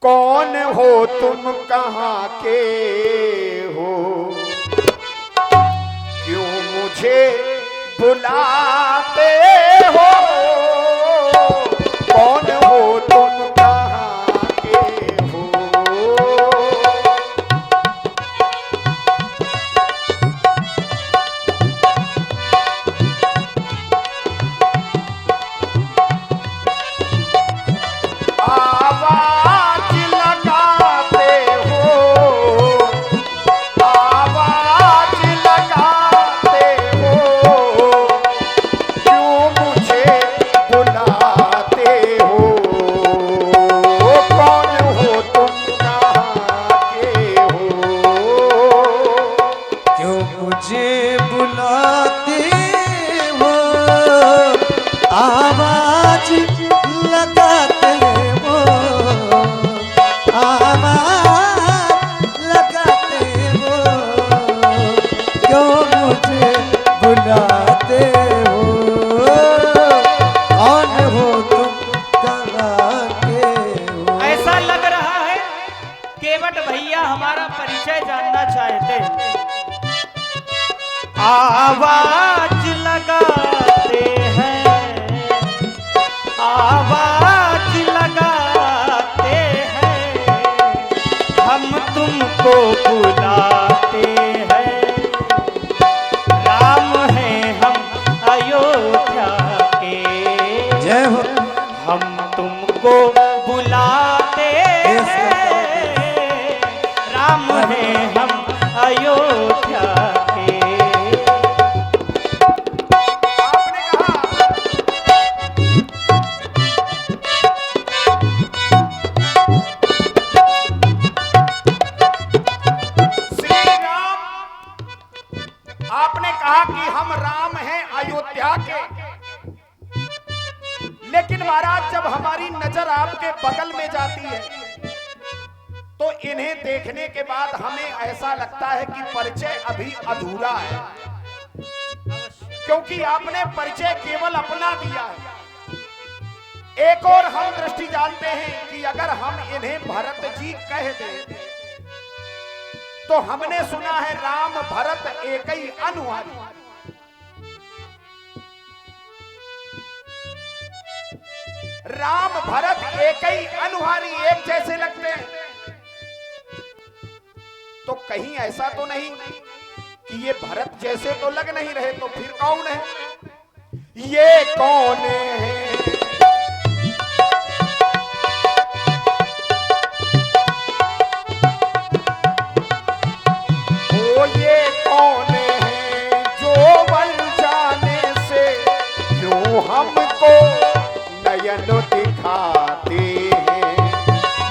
कौन हो तुम कहाँ के हो, क्यों मुझे बुलाते हो, कौन हो तुम कहाँ के हो। आवाज लगाते हो, आवाज लगाते हो, क्यों मुझे बुलाते हो, कौन हो तुम कहाँ के हो, क्यों मुझे बुलाते हो, आवाज लगाते हो, आवाज लगाते हो, क्यों मुझे बुलाते हो, कौन हो तुम कहाँ के हो। ऐसा लग रहा है केवट भैया हमारा परिचय जानना चाहते हैं। आवाज लगाते हैं, आवाज लगाते हैं, हम तुमको बुलाते हैं, राम हैं हम अयोध्या के, जय हो। हम तुमको बुलाते हैं, राम हैं हम अयोध्या के। आपने कहा श्री राम, आपने कहा कि हम राम हैं अयोध्या के, लेकिन महाराज जब हमारी नजर आपके बगल में जाती है तो इन्हें देखने के बाद हमें ऐसा लगता है कि परिचय अभी अधूरा है, क्योंकि आपने परिचय केवल अपना दिया है। एक और हम दृष्टि जानते हैं कि अगर हम इन्हें भरत जी कह दें तो हमने सुना है राम भरत एक ही अनुहारी, राम भरत एक ही अनुहारी, एक जैसे लगते हैं। तो कहीं ऐसा तो नहीं कि ये भरत जैसे तो लग नहीं रहे, तो फिर कौन है, ये कौन है। ओ ये कौन है जो बन जाने से क्यों हमको नयन दिखाते हैं,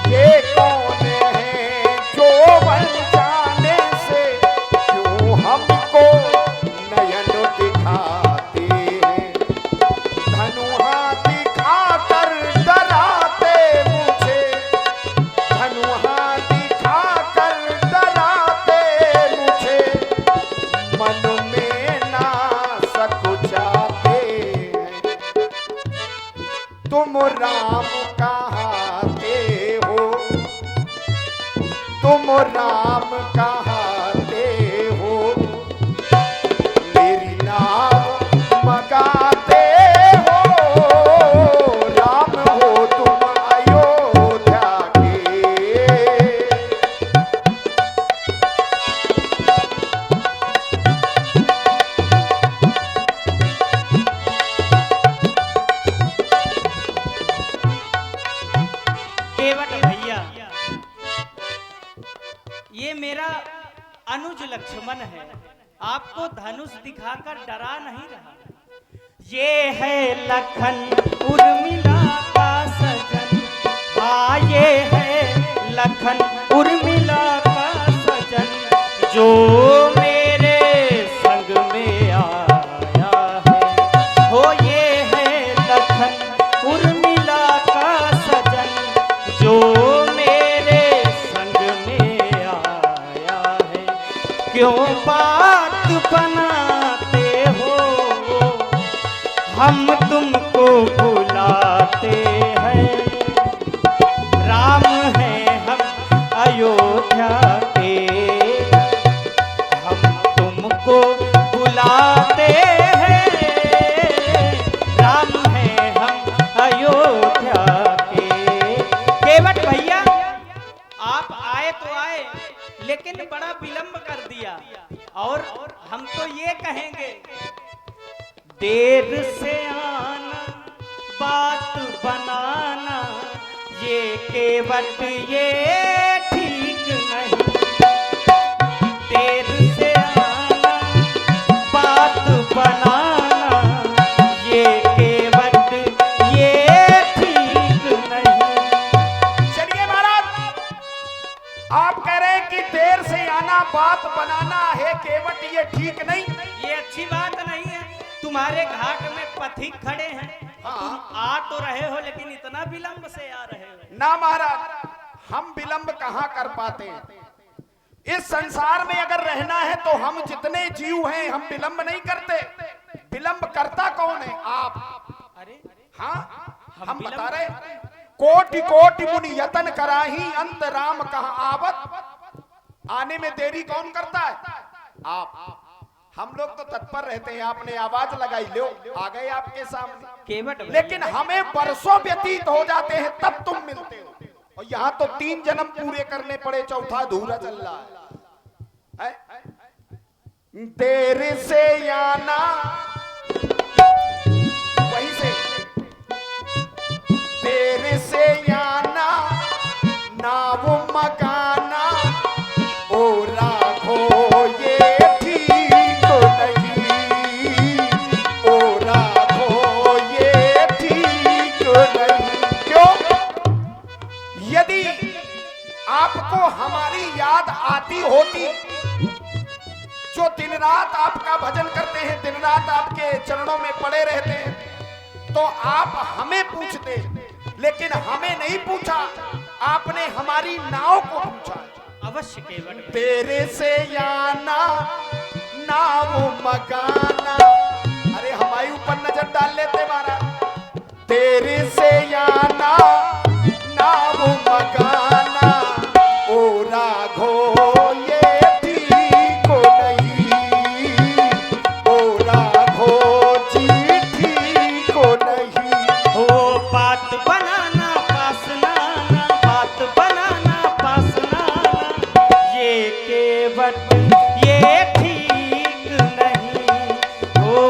ये कौन है जो बन जाने से क्यों हमको नयन दिखाते हैं, धनुहा दिखा कर डराते मुझे, धनुहा दिखा कर डराते मुझे, मन में ना सकुचाते हैं, तुम राम कहाते हो, तुम राम कहाते हो, मेरी नाम मगाते हो, राम हो तुम अयोध्या के। केवट भैया, ये मेरा अनुज लक्ष्मण है, आपको धनुष दिखाकर डरा नहीं रहा। ये है लखन उर्मिला का सजन, हाँ ये है लखन उर्मिला का सजन, जो मेरे संग में आया है। हो ये है लखन उर्मिला का सजन, जो मेरे संग में आया है। क्यों बात बनाते हो, हम तुमको बुलाते हैं, राम है लेकिन बड़ा विलंब कर दिया। और हम तो ये कहेंगे, देर से आना बात बनाना ये केवट ये ठीक नहीं। देर से आना बात बनाना ये केवट ये ठीक नहीं। चलिए महाराज, आप कह रहे हैं कि देर से आना बात बनाना है केवट ये ठीक नहीं। ये अच्छी बात नहीं है। तुम्हारे घाट में पथिक खड़े हैं, तुम आ तो रहे हो लेकिन इतना विलंब से आ रहे हो। ना महाराज, हम विलंब कहाँ कर पाते हैं। इस संसार में अगर रहना है तो हम जितने जीव हैं हम विलंब नहीं करते। विलंब करता कौन है? आप। अरे हाँ, हम विलंब- बता रहे, कोटि कोटि मुनि यतन कराही अंत राम कहाँ आवत। आने में देरी कौन करता है? आप। हम लोग तो तत्पर रहते हैं, आपने आवाज लगाई, लो आ गए आपके सामने। केवट लेकिन हमें वर्षों व्यतीत हो जाते हैं तब तुम मिलते हो, और यहाँ तो 3 जन्म पूरे करने पड़े, चौथा अधूरा चल रहा है। देर से आना, वहीं से देर से आना नाव मकाना ओ राघो ये ठीक नहीं, ओ राघो ये ठीक नहीं। क्यों? यदि आपको हमारी याद आती होती, जो दिन रात आपका भजन करते हैं, दिन रात आपके चरणों में पड़े रहते हैं, तो आप हमें पूछते, लेकिन हमें नहीं पूछा, आपने हमारी नाव को पूछा। अवश्य केवट। तेरे से आना नाव मकाना, अरे हमारे ऊपर नजर डाल लेते महाराज। तेरे से आना नाव मकाना ओ राघो ये ठीक नहीं, ओ राघो जी ठीक नहीं। हो बात बनाना पास नाना, बात बनाना पास नाना ये केवट ये ठीक नहीं। हो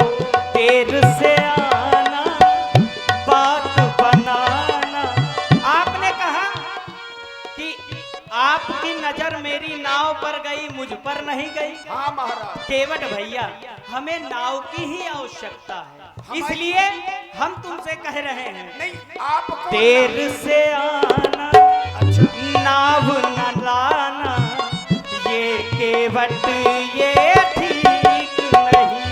देर से आना बात बनाना। आपने कहा कि आपकी नजर मेरी नाव पर गई, मुझ पर नहीं गई। हाँ महाराज, केवट भैया, हमें नाव की ही आवश्यकता है, इसलिए हम तुमसे कह रहे हैं, नहीं आपको देर से आना अच्छा नाव न लाना ये केवट ये ठीक नहीं।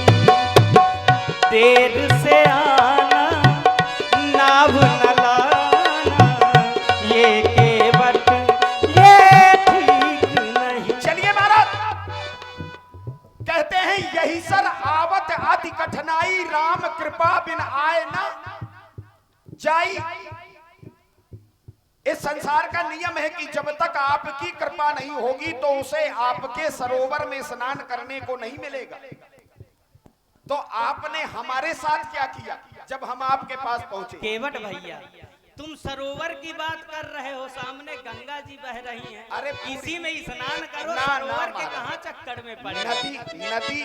देर से आना नाव न लाना ये केवट ये ठीक नहीं। चलिए महाराज, कहते हैं यही सर आवत आदि कठिनाई, राम कृपा बिन आए ना जाई। इस संसार का नियम है कि जब तक आपकी कृपा नहीं होगी तो उसे आपके सरोवर में स्नान करने को नहीं मिलेगा। तो आपने हमारे साथ क्या किया जब हम आपके पास पहुंचे? केवट भैया, तुम सरोवर की बात कर रहे हो, सामने गंगा जी बह रही हैं। अरे इसी में स्नान करो, ना, सरोवर के महाराज। कहाँ चक्कर में पड़े। नदी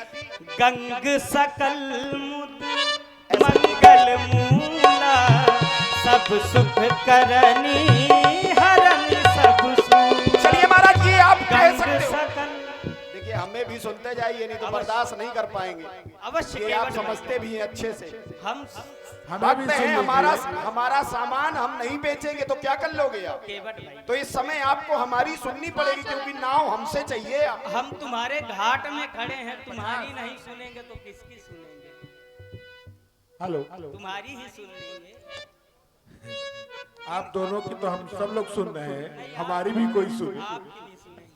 गंग सकल मुद मंगल मूला सब सुख करनी हरन सब सुख। चलिए महाराज, ये आप कह गंग सकते हो। सकल, देखिए हमें भी सुनते जाइए, नहीं तो बर्दाश्त नहीं कर पाएंगे। अवश्य ये आप केवट भैया। समझते भी हैं अच्छे से। हम भक्त हैं, हमारा सामान हम नहीं बेचेंगे तो क्या कर लोगे आप? केवट भाई, तो इस समय आपको हमारी सुननी पड़ेगी, क्योंकि नाव हमसे चाहिए। हम तुम्हारे घाट में खड़े हैं, तुम्हारी नहीं सुनेंगे तो किसकी सुनेंगे? हेलो, तुम्हारी ही सुन लेंगे। आप दोनों की तो हम सब लोग सुन रहे हैं, हमारी भी कोई सुने। आपकी नहीं सुनेंगे।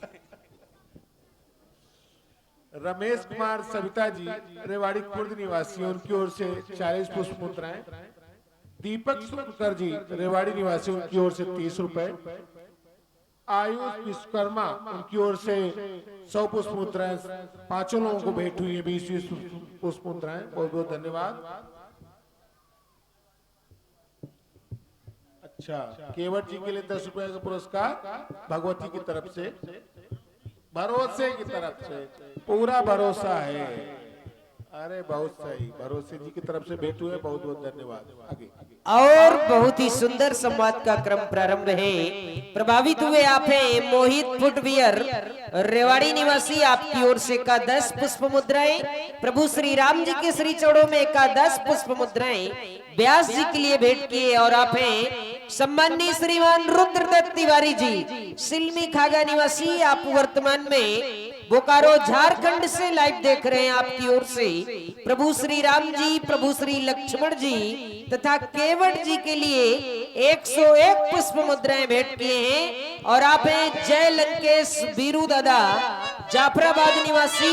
रमेश कुमार सविता जी रेवाड़ी खुर्द निवासी, उनकी ओर से 40 पुष्प मुद्राएं। दीपक सुनकर जी रेवाड़ी निवासी, उनकी ओर से 30 रुपए। आयुष विश्वकर्मा, उनकी ओर से 100 पुष्प मुद्राएं। 5 लोगों को भेंट हुई है 20 पुष्प मुद्राएं। बहुत बहुत धन्यवाद। अच्छा, केवट जी के लिए 10 रुपए का पुरस्कार भगवती की तरफ से। भरोसे की तरफ से पूरा भरोसा है। अरे बहुत सही, भरोसे जी की तरफ से भेंट हुए, बहुत बहुत धन्यवाद। आगे और बहुत ही सुंदर संवाद का क्रम प्रारंभ है। प्रभावित हुए आप हैं मोहित फुटवियर रेवाड़ी निवासी, आपकी ओर से का 10 पुष्प मुद्राएं, प्रभु श्री राम जी के श्री चरणों में का 10 पुष्प मुद्राएं व्यास जी के लिए भेंट किए। और आप हैं सम्माननीय श्रीमान रुद्रदत्त तिवारी जी, सिलमी खागा निवासी, आप वर्तमान में बोकारो झारखंड से लाइव देख रहे हैं। आपकी ओर से प्रभु श्री राम जी, प्रभु श्री लक्ष्मण जी तथा केवट जी के लिए 101 पुष्प मुद्राएं भेंट किए हैं। और आप हैं जय लंकेश बीरू दादा, जाफराबाद निवासी,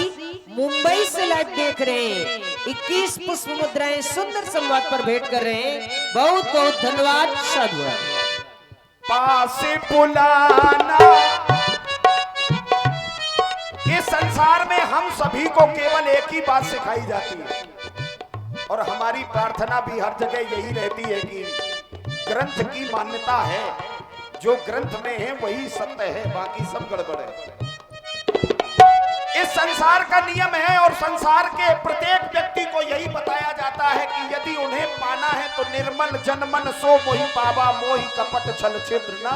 मुंबई से लाइव देख रहे हैं। 21 पुष्प मुद्राएं सुंदर संवाद पर भेंट कर रहे हैं। बहुत बहुत धन्यवाद, साधुवाद। पास बुलाना, इस संसार में हम सभी को केवल एक ही बात सिखाई जाती है और हमारी प्रार्थना भी हर जगह यही रहती है कि ग्रंथ की मान्यता है, जो ग्रंथ में है वही सत्य है, बाकी सब गड़बड़ है। इस संसार का नियम है और संसार के प्रत्येक व्यक्ति को यही बताया जाता है कि यदि उन्हें पाना है तो निर्मल जनमन सो मोहि पावा, मोहि कपट छल छिद्र ना।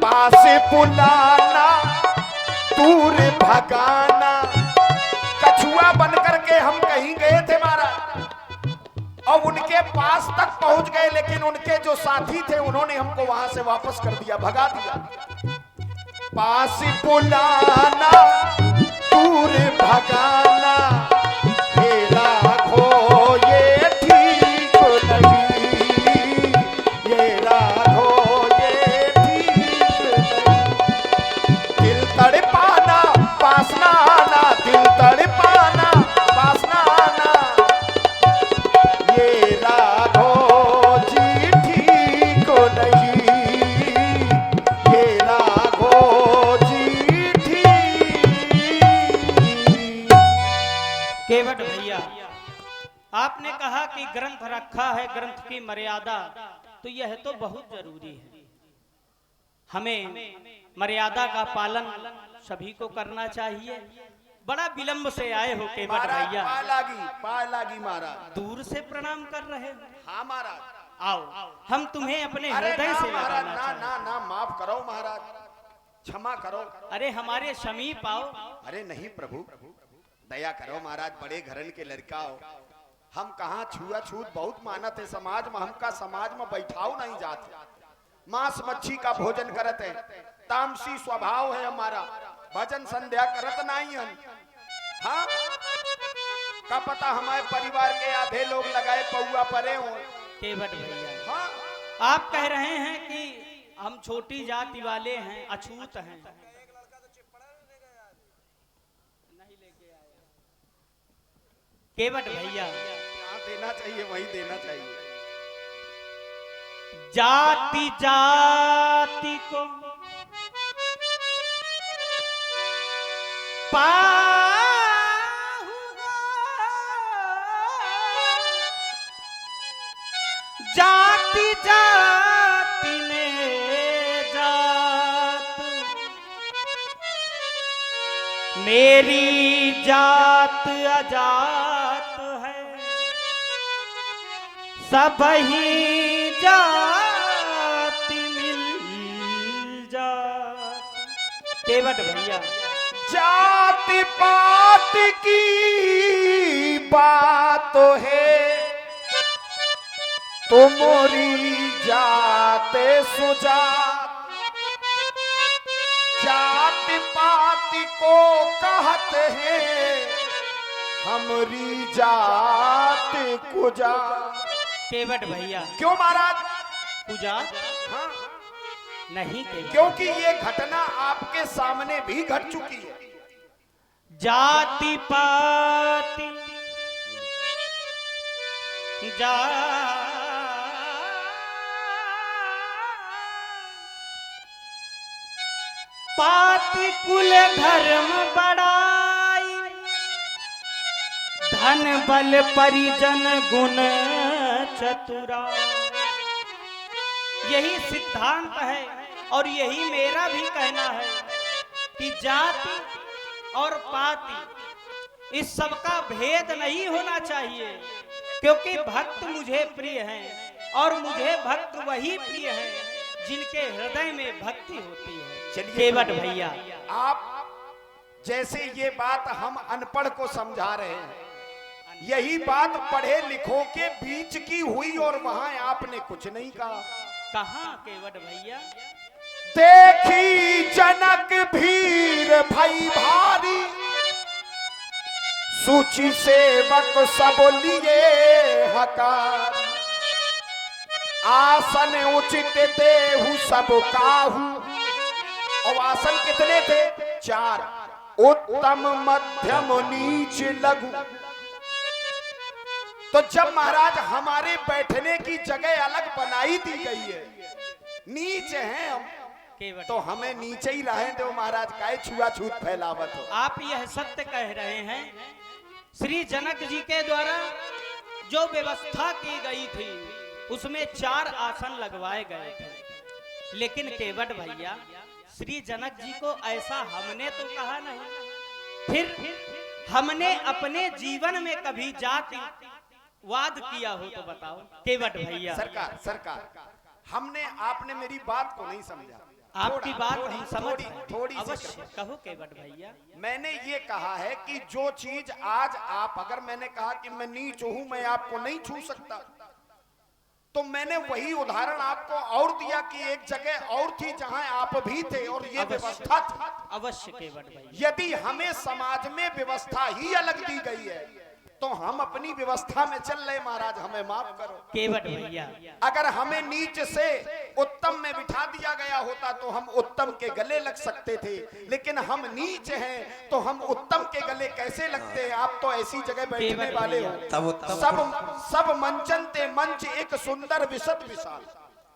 पास बुलाना, दूर भगाना। कछुआ बनकर के हम कहीं गए थे महाराज और उनके पास तक पहुंच गए, लेकिन उनके जो साथी थे उन्होंने हमको वहां से वापस कर दिया, भगा दिया। पास बुलाना, दूर भगाना, हे राघो ये ठीक नहीं, ये राघो ये ठीक नहीं। दिल तड़पाना, पास ना आना, दिल तड़पाना, पास ना आना, ये राघो जी ठीक नहीं, ये राघो जी ठीक। केवट भैया, आपने कहा कि ग्रंथ रखा है, ग्रंथ की मर्यादा, तो यह तो बहुत जरूरी है। हमें मर्यादा का पालन सभी को करना चाहिए। बड़ा विलंब से आए हो केवट महाराज भैया, पाय लागी महाराज। दूर से प्रणाम कर रहे हो। हाँ महाराज। आओ, हम तुम्हें अपने अरे हृदय ना से महाराज, लगाना ना चाहते ना ना, माफ करो महाराज, क्षमा करो। हैं। अरे हमारे समीप आओ। अरे नहीं प्रभु, दया करो महाराज, बड़े घरन के लड़का हो। हम कहाँ छुआछूत बहुत मानत है समाज में, हमका समाज में बैठाओ नहीं जाते। मांस मच्छी का भोजन करते हैं, तामसी स्वभाव है हमारा, भजन संध्या करत नहीं है। हाँ, का पता हमारे परिवार के आधे लोग लगाए पौआ परे हो। केवट भैया, हाँ, आप कह रहे हैं कि हम छोटी जाति वाले हैं, अछूत हैं। केवट भैया, यहाँ देना चाहिए वही देना चाहिए। जाति जाति को जाति जाति में जात, मेरी जात अजात है, सब ही जाति मिल जात। केवट भैया, जाति पात की बात है, तुम्हारी जाते सुजात। जाति पात को कहते हैं, हमारी जात कुजा। केवट भैया, क्यों महाराज? पूजा हाँ, नहीं केवट, क्योंकि ये घटना आपके सामने भी घट चुकी है। जाति पाति जा पाति कुल धर्म बड़ाई, धन बल परिजन गुण चतुरा। यही सिद्धांत है और यही मेरा भी कहना है कि जाति और पाति इस सब का भेद नहीं होना चाहिए, क्योंकि भक्त मुझे प्रिय हैं और मुझे भक्त वही प्रिय हैं जिनके हृदय में भक्ति होती है। चलिए केवट भैया, आप जैसे ये बात हम अनपढ़ को समझा रहे हैं, यही बात पढ़े लिखों के बीच की हुई और वहां आपने कुछ नहीं कहा। कहाँ केवट भैया? देखी जनक भीड़ भई भारी, सूची सेवक सब लिए हकार, आसन उचित देहु सब काहू। और आसन कितने थे? 4, उत्तम मध्यम नीच लघु। तो जब महाराज हमारे बैठने की जगह अलग बनाई दी गई है, नीच हैं हम, केवट तो हमें नीचे ही रहें दो महाराज, काहे छुआछूत फैलावत हो। आप यह सत्य कह रहे हैं। श्री जनक जी के द्वारा जो व्यवस्था की गई थी उसमें 4 आसन लगवाए गए थे, लेकिन केवट भैया श्री जनक जी को ऐसा हमने तो कहा नहीं। फिर हमने अपने जीवन में कभी जाति वाद किया हो तो बताओ केवट भैया। सरकार हमने, आपने मेरी बात को नहीं समझा। आपकी बात हम समझ रहे हैं। थोड़ी अवश्य कहो केवट भैया। मैंने ये कहा है कि जो चीज आज आप, अगर मैंने कहा कि मैं नीच हूं, मैं आपको नहीं छू सकता, तो मैंने वही उदाहरण आपको और दिया कि एक जगह और थी जहां आप भी थे और ये व्यवस्था थी। अवश्य केवट भैया। यदि हमें समाज में व्यवस्था ही अलग दी गई है तो हम अपनी व्यवस्था में चल रहे, महाराज हमें माफ करो। केवट भैया, अगर हमें नीच से उत्तम में बिठा दिया गया होता तो हम उत्तम के गले लग सकते थे, लेकिन हम नीच हैं तो हम उत्तम के गले कैसे लगते हैं? आप तो ऐसी जगह बैठने वाले हो। सब मंचन ते मंच एक सुंदर विशद विशाल,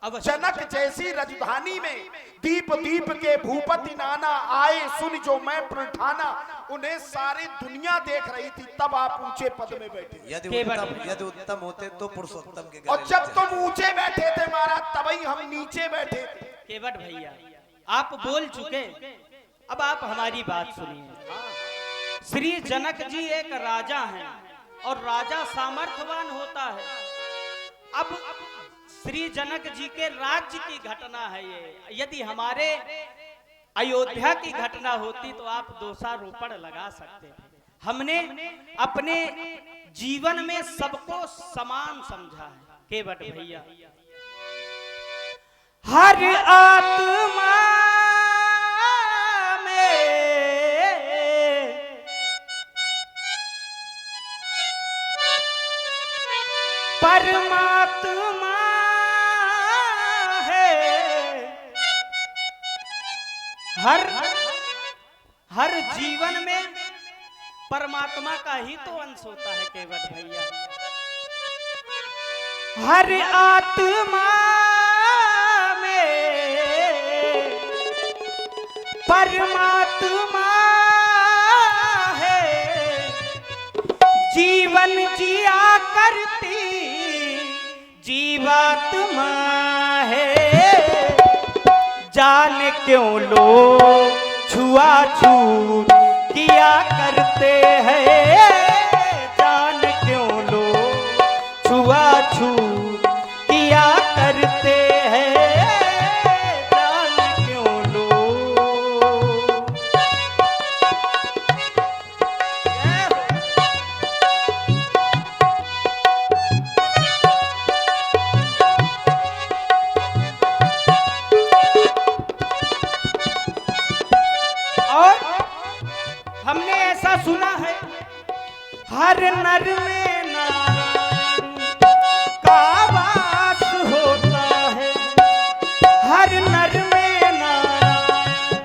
जनक जैसी राजधानी में दीप दीप के भूपति नाना आए सुन जो मैं प्रणठाना। उन्हें सारी दुनिया देख रही थी, तब आप ऊंचे पद में बैठे। यदि उत्तम होते तो पुरुषोत्तम के और जब तुम ऊंचे बैठे थे महाराज, तभी हम नीचे बैठे थे। केवट भैया आप बोल चुके, अब आप हमारी बात सुनिए। श्री जनक जी एक राजा हैं और राजा सामर्थ्यवान होता है। अब श्री जनक जी के राज्य की घटना है ये। यदि हमारे अयोध्या की घटना होती तो आप दोषारोपण लगा सकते थे। हमने अपने जीवन में सबको समान समझा है केवट भैया। हर आत्मा में परमात्मा हर जीवन में परमात्मा का ही तो अंश होता है केवट भैया। हर आत्मा में परमात्मा है, जीवन जिया करती जीवात्मा है। जाने क्यों लोग छुआछूत किया करते हैं, जाने क्यों लोग छुआछूत किया करते हैं, जाने क्यों लोग। हमने ऐसा सुना है हर नर में नारायण का वास होता है, हर नर में नारायण।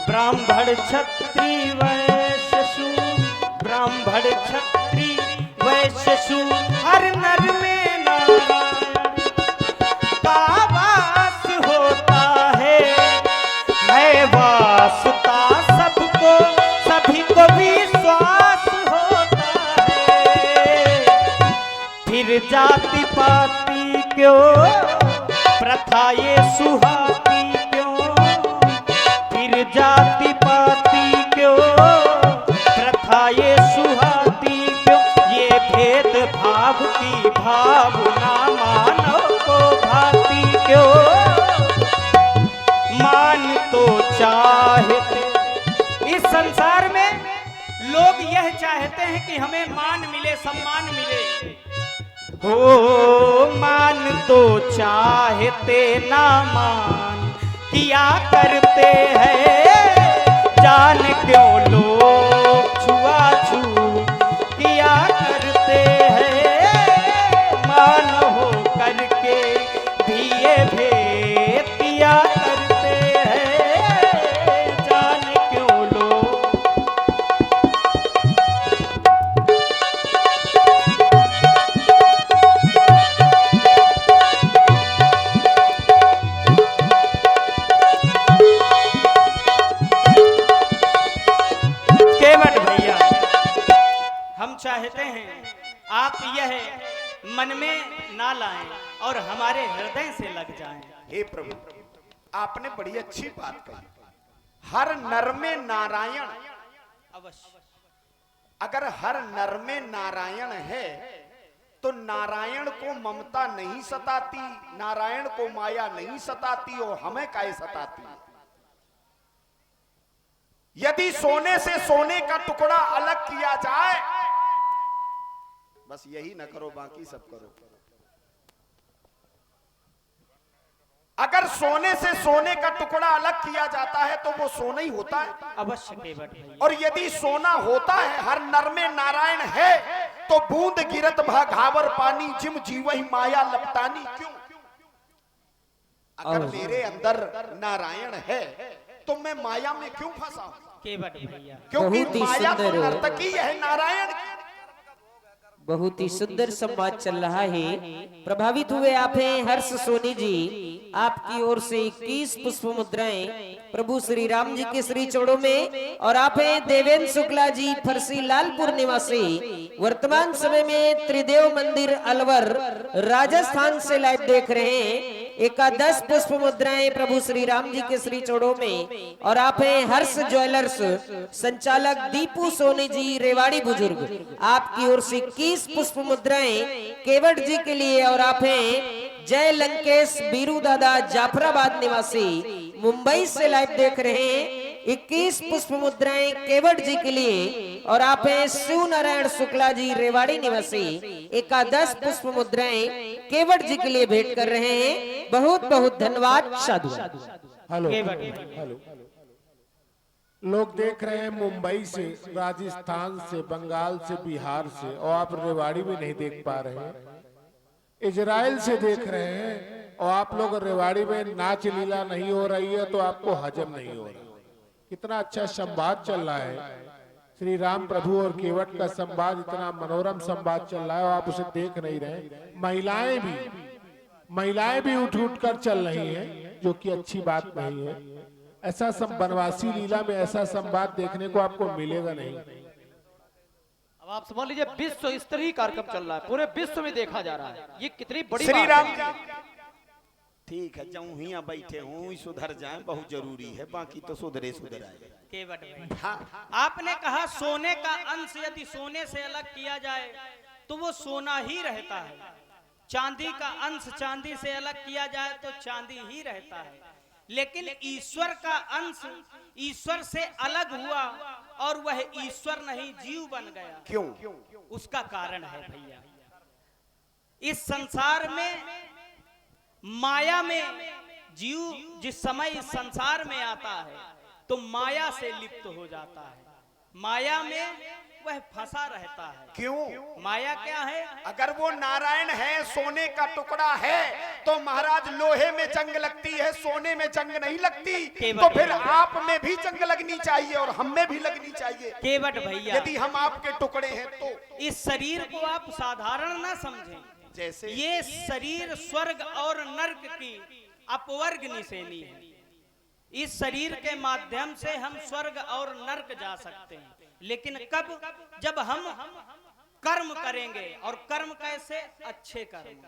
ब्राह्मण क्षत्रिय वैश्य शूद्र, ब्राह्मण क्षत्रिय वैश्य शूद्र, हर नर में नारायण का वास होता है वासता सबको, सभी को विश्वास होता है। फिर जाति पाति क्यों प्रथा ये सुहाती जाति पाति क्यों, प्रथा ये सुहाती क्यों, ये भेद भाव की भावना मानव को भाती क्यों। मान तो चाहते, इस संसार में लोग यह चाहते हैं कि हमें मान मिले, सम्मान मिले। हो मान तो चाहते ना मान किया करते हैं, जान क्यों लोग छुआछूत किया करते हैं। मान हो करके भी ये भेद किया करते हैं, जान क्यों लोग। केवट भैया, हम चाहते हैं आप यह मन में ना लाएं और हमारे हृदय से लग जाएं। हे प्रभु, आपने बड़ी अच्छी बात कही। हर नर में नारायण, अवश्य। अगर हर नर में नारायण है तो नारायण को ममता नहीं सताती, नारायण को माया नहीं सताती, और हमें काहे सताती है। यदि सोने से सोने का टुकड़ा अलग किया जाए, बस यही न करो, बाकी सब करो। अगर सोने से सोने का टुकड़ा अलग किया जाता है तो वो सोना ही होता है। अवश्य केवट भैया। और यदि सोना होता है, हर नर में नारायण है, तो बूंद गिरत भाघावर पानी, जिम जीवहि माया लपटानी क्यों। अगर मेरे अंदर नारायण है तो मैं माया में क्यों फंसा हूं। केवट भैया, क्योंकि बहुत ही माया तो सुंदर। नर्तकी है नारायण की। बहुत ही सुंदर संवाद चल रहा है। प्रभावित हुए आप हैं हर्ष सोनी जी, आपकी ओर से 21 पुष्प मुद्राएं प्रभु श्री राम जी के श्री चरणों में। और आप हैं देवेंद्र शुक्ला जी, फरसी लालपुर निवासी, वर्तमान समय में त्रिदेव मंदिर अलवर राजस्थान से लाइव देख रहे हैं। 11 पुष्प मुद्राएं प्रभु श्री राम जी के श्री चरणों में। और आप हैं हर्ष ज्वेलर्स संचालक दीपू सोनी जी, रेवाड़ी बुजुर्ग, आपकी ओर से 21 पुष्प मुद्राएं केवट जी के लिए। और आप हैं जय लंकेश बीरू दादा, जाफराबाद निवासी, मुंबई से लाइव देख रहे हैं। 21 पुष्प मुद्राएं केवट जी के लिए। और आप हैं शिव नारायण शुक्ला जी, रेवाड़ी निवासी, 11 पुष्प मुद्राएं केवट जी के लिए भेंट कर रहे हैं। बहुत बहुत धन्यवाद, साधु। हेलो केवट। हेलो, लोग देख रहे हैं मुंबई से, राजस्थान से, बंगाल से, बिहार से, और आप रेवाड़ी भी नहीं देख पा रहे हैं। इजराइल से देख रहे हैं और आप लोग रेवाड़ी में नाच लीला नहीं हो रही है तो आपको हजम नहीं हो रहा। कितना अच्छा संवाद चल रहा है, श्री राम प्रभु और केवट का संवाद, इतना मनोरम संवाद चल रहा है और आप उसे देख नहीं रहे। महिलाएं भी उठ उठ कर चल रही हैं, जो कि अच्छी बात नहीं है। ऐसा बनवासी लीला में ऐसा संवाद देखने को आपको मिलेगा नहीं। अब आप समझ लीजिए विश्व स्तरीय कार्यक्रम चल रहा है, पूरे विश्व में देखा जा रहा है। ये कितनी बड़ी श्री बात राम है। जी, ठीक है, जाऊं हिया बैठे हूं, सुधर जाए बहुत जरूरी है, बाकी तो सुधरे सुधराए। केवट भैया, हाँ, आपने कहा सोने का अंश यदि सोने से अलग किया जाए तो वो सोना ही रहता है, चांदी का अंश चांदी से अलग किया जाए तो चांदी ही रहता है। लेकिन ईश्वर का अंश ईश्वर से अलग हुआ और वह ईश्वर नहीं जीव बन गया। क्यों? उसका कारण है भैया, इस संसार में माया में जीव जिस समय इस संसार में आता है तो माया से लिप्त हो जाता है, माया में वह फंसा रहता है। क्यों? माया क्या है? अगर वो नारायण है, सोने का टुकड़ा है, तो महाराज लोहे में जंग लगती है, सोने में जंग नहीं लगती। तो फिर आप में भी जंग लगनी चाहिए और हम में भी लगनी चाहिए। केवट भैया, यदि हम आपके टुकड़े हैं तो इस शरीर को आप साधारण ना समझें। जैसे ये शरीर स्वर्ग और नरक की अपवर्ग निशानी है। इस शरीर के माध्यम से हम स्वर्ग और नरक जा सकते हैं, लेकिन कब? जब हम कर्म करेंगे। और कर्म कैसे? अच्छे कर्म।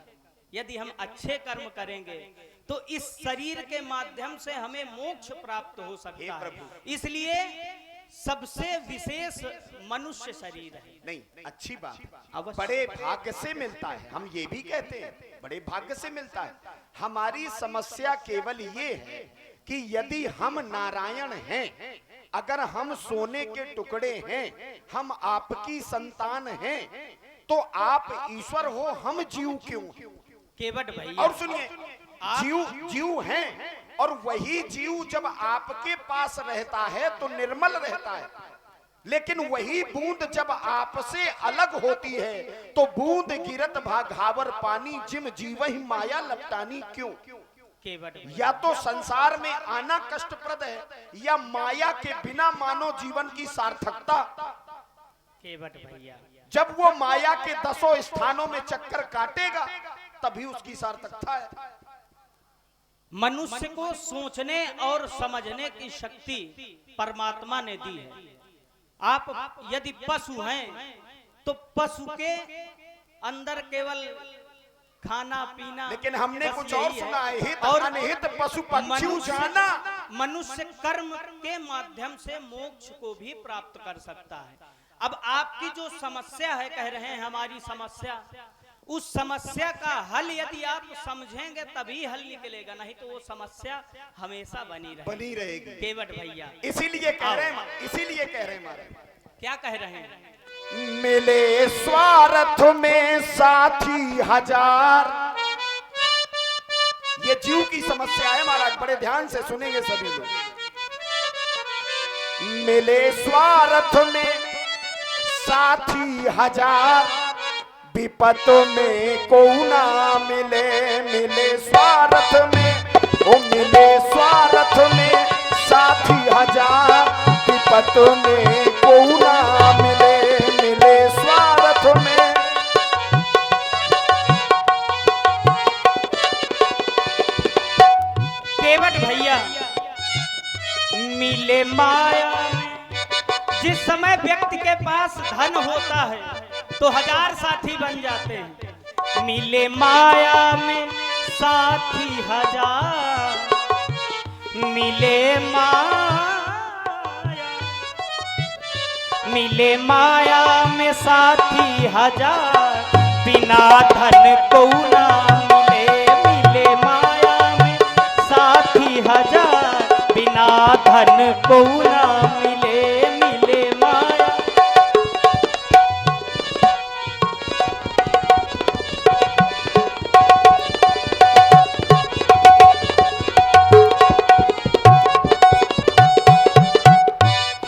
यदि हम अच्छे कर्म करेंगे तो इस शरीर के माध्यम से हमें मोक्ष प्राप्त हो सकता है। इसलिए सबसे विशेष मनुष्य शरीर है। नहीं, अच्छी बात, अवश्य। बड़े भाग्य से मिलता है, हम ये भी कहते हैं बड़े भाग्य से मिलता है। हमारी समस्या केवल ये है कि यदि हम नारायण हैं, अगर हम सोने के टुकड़े हैं, हम आपकी संतान हैं, तो आप ईश्वर हो, हम जीव क्यों? केवट भैया, और सुनिए, जीव हैं, और वही जीव जब आपके पास रहता है तो निर्मल रहता है, लेकिन वही बूंद जब आपसे अलग होती है तो बूंद गिरत भाघावर पानी, जिम जीवहि माया लपटानी क्यों? केवट भैया, या तो संसार में आना कष्टप्रद है, या माया के बिना मानव जीवन की सार्थकता। केवट भैया, जब वो माया के 10 स्थानों में चक्कर काटेगा तभी उसकी सार्थकता है। मनुष्य को सोचने और समझने की शक्ति परमात्मा ने दी है। आप यदि पशु हैं तो पशु के अंदर केवल खाना पीना, लेकिन हमने बस कुछ और यही सुना है, हित और अनहित पशु पक्षी जाना। मनुष्य कर्म के माध्यम से मोक्ष को भी प्राप्त कर सकता है। अब आपकी जो समस्या है, कह रहे हैं हमारी समस्या, उस समस्या का हल यदि आप समझेंगे तभी हल निकलेगा, नहीं तो वो समस्या हमेशा बनी रहेगी। केवट भैया, इसीलिए कह रहे हैं महाराज, क्या कह रहे हैं? मिले स्वार्थ में साथी हजार। ये जीव की समस्या है महाराज, बड़े ध्यान से सुनेंगे सभी लोग। मिले स्वार्थ में साथी हजार, विपत में को ना मिले। मिले स्वार्थ में, ओ मिले स्वार्थ में साथी हजार, विपत में को ना मिले। मिले स्वार्थ में। केवट भैया, मिले माया में, जिस समय व्यक्ति के पास धन होता है तो 1000 साथी बन जाते हैं। मिले माया में साथी 1000, मिले माया में साथी 1000, बिना धन को ना मिले। मिले माया में साथी 1000, बिना धन को ना मिले। मिले माया।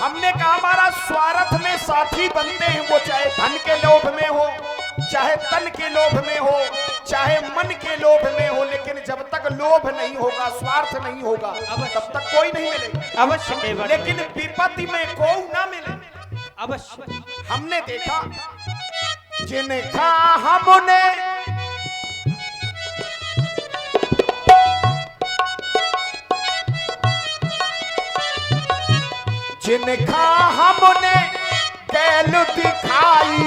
हमने कहा हमारा स्वार्थ में साथी बनते हैं, वो चाहे धन के लोभ में हो, चाहे तन के लोभ में हो, चाहे मन के लोभ में हो, लेकिन जब तक लोभ नहीं होगा, स्वार्थ नहीं होगा, तब तक कोई नहीं मिलेगा। अवश्य। लेकिन विपत्ति में को ना मिले। अवश्य। हमने देखा जिनका हमने कैल दिखाई,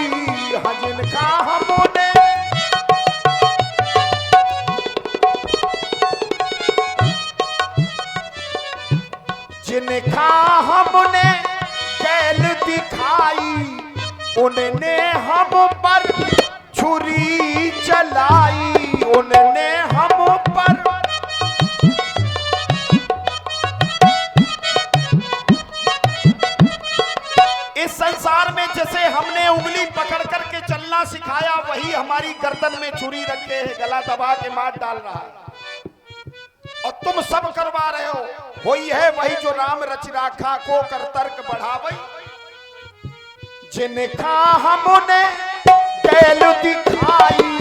जिनका हमने कैल दिखाई, उनने हम पर छुरी चलाई। उनने हम पर इस संसार में जैसे हमने उंगली पकड़ करके चलना सिखाया, वही हमारी गर्दन में छुरी रखे है, गला दबा के मार डाल रहा है, और तुम सब करवा रहे हो। वही है वही जो राम रच राखा को कर तर्क बढ़ावई। जिनका हमने कैल दिखाई,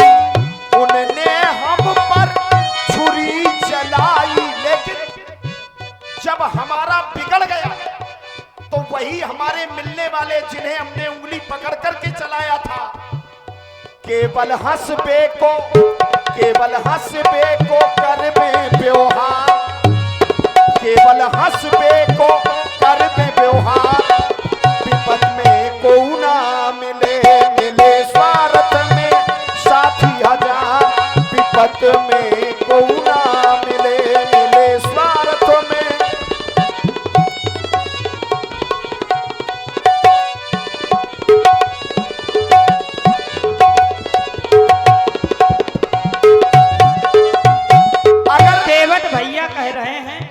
उनने हम पर छुरी चलाई। लेकिन जब हमारा बिगड़ गया तो वही हमारे मिलने वाले जिन्हें हमने उंगली पकड़ करके चलाया था, केवल हंसबे को करबे व्यवहार, केवल हंसबे को करबे व्यवहार। विपत में को ना मिले। मिले स्वार्थ में साथी 1000, विपत भक्त में को ना मिले, मिले स्वार्थ में। केवट भैया कह रहे हैं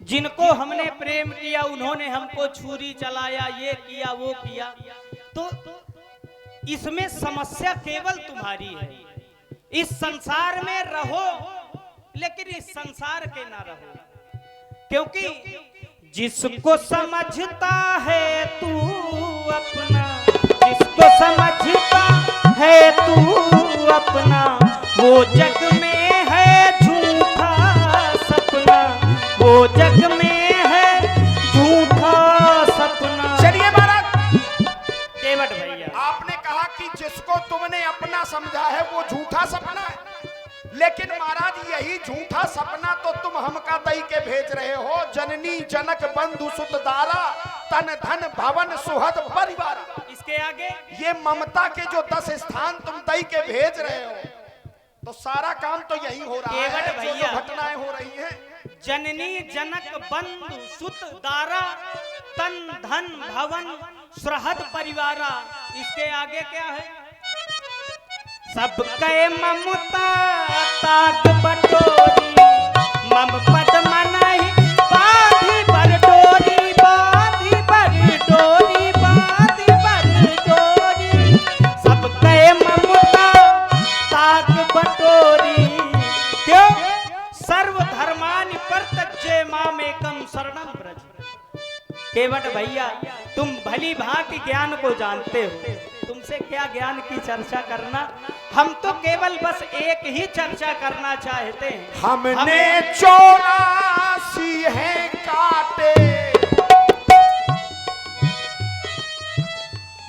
जिनको हमने प्रेम किया उन्होंने हमको छुरी चलाया, ये किया वो किया, तो इसमें समस्या केवल तुम्हारी है। इस संसार में रहो लेकिन इस संसार के ना रहो, क्योंकि जिसको समझता है तू अपना, जिसको समझता है तू अपना, वो जग में है झूठा सपना, वो जग में है झूठा सपना। चलिए महाराज, केवट भैया आपने कहा कि जिसको तुमने अपना समझा है वो झूठा सपना है, लेकिन महाराज यही झूठा सपना तो तुम हमका दई के भेज रहे हो। जननी जनक बंधु सुत दारा, तन धन भवन सुहद परिवार। इसके आगे ये ममता के जो 10 स्थान तुम दई के भेज रहे हो, तो सारा काम तो यही हो रहा है। केवट जो भैया, घटनाएं हो रही हैं, जननी जनक बंधु सुत दारा, तन धन भवन सुहृद परिवारा। इसके आगे क्या है? सबके ममता ताक बटोरी, मम पद मनहि बांधि बर डोरी, बांधि बर डोरी, बांधि बर डोरी। सबके ममता ताक बटोरी, क्यों? सर्वधर्मानि परित्यज्य मामेकं शरणं व्रज। केवट भैया, तुम भली भांति ज्ञान को जानते हो, तुमसे क्या ज्ञान की चर्चा करना। हम तो केवल बस एक ही चर्चा करना चाहते हैं। हमने 84 है काटे।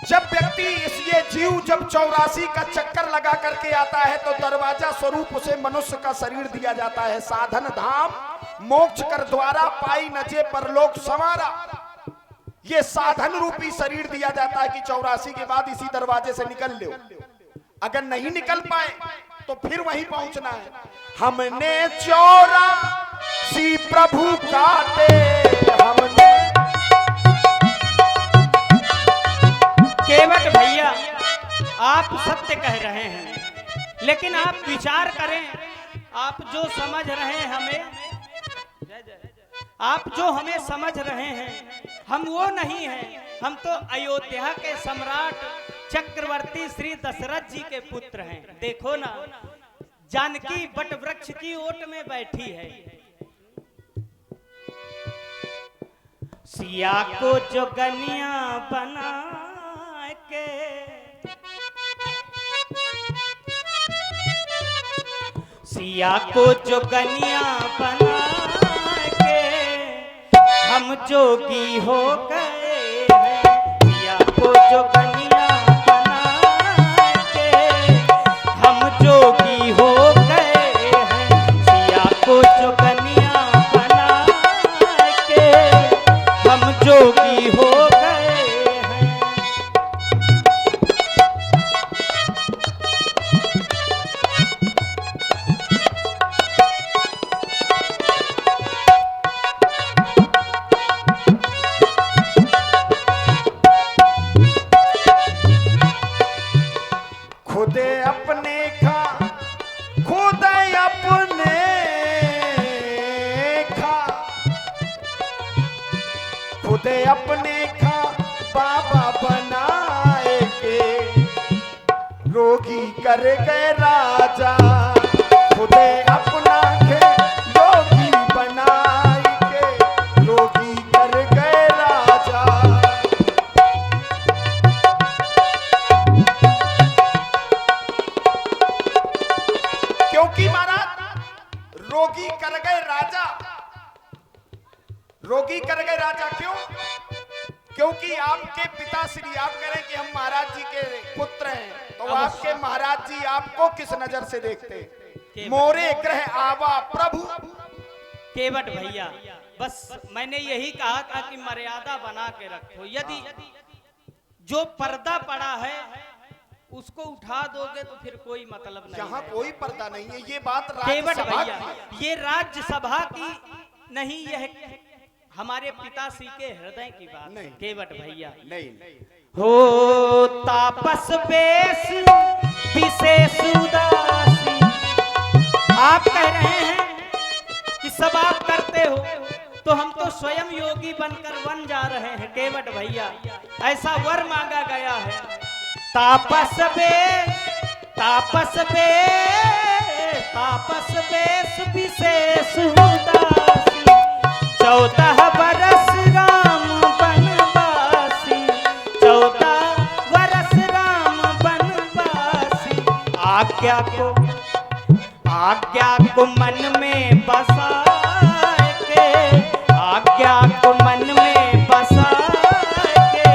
जब व्यक्ति ये जीव जब 84 का चक्कर लगा करके आता है तो दरवाजा स्वरूप उसे मनुष्य का शरीर दिया जाता है। साधन धाम मोक्ष कर द्वारा, पाई नजे परलोक संवारा। ये साधन रूपी शरीर दिया जाता है कि 84 के बाद इसी दरवाजे से निकल लो। अगर नहीं निकल पाए तो फिर वहीं पहुंचना है। हमने 84 प्रभु काटे, हमने। केवट भैया, आप सत्य कह रहे हैं, लेकिन आप विचार करें, आप जो समझ रहे हैं हमें, आप जो हमें समझ रहे हैं, हम वो नहीं हैं। हम तो अयोध्या के सम्राट चक्रवर्ती श्री दशरथ जी के पुत्र हैं। देखो ना, जानकी बट वृक्ष की ओट में बैठी है। सिया को जोगनिया बना के, सिया को जोगनिया बना के, हम जोगी हो गए हैं। सिया को जोगनिया बना के, हम जोगी हो गए हैं। सिया को जोगनिया बना के, हम जोगी हो गए हैं। खुदे अपने खा, खुदे अपने खा, खुदे अपने खा, बाबा बनाए के रोगी कर गए राजा। खुदे अपना के योगी बनाए के रोगी कर गए राजा। क्योंकि महाराज रोगी कर गए राजा, रोगी कर गए राजा क्यों? क्योंकि आपके पिताश्री, आप कह रहे हैं कि हम महाराज जी के पुत्र हैं, तो आपके महाराज जी आपको किस नजर से देखते? मोरे ग्रह आवा प्रभु। केवट भैया, बस मैंने यही कहा था कि मर्यादा बना के रखो। यदि जो पर्दा पड़ा है उसको उठा दोगे तो फिर कोई मतलब नहीं यहाँ है। कोई पर्दा नहीं है, ये बात केवट राज्यसभा भैया, की है। ये राज्यसभा की नहीं, यह हमारे पिताश्री के हृदय की बात है। नहीं। केवट भैया नहीं, हो तापस बेस विशेष उदासी। आप कह रहे हैं कि सब आप करते हो, तो हम तो स्वयं योगी बनकर बन जा रहे हैं। केवट भैया, ऐसा वर मांगा गया है। तापस बेस विशेष उदासी। 14 बरस राम बनवासी, 14 बरस राम बनवासी। आज्ञा को मन में बसा के, आज्ञा को मन में बसा के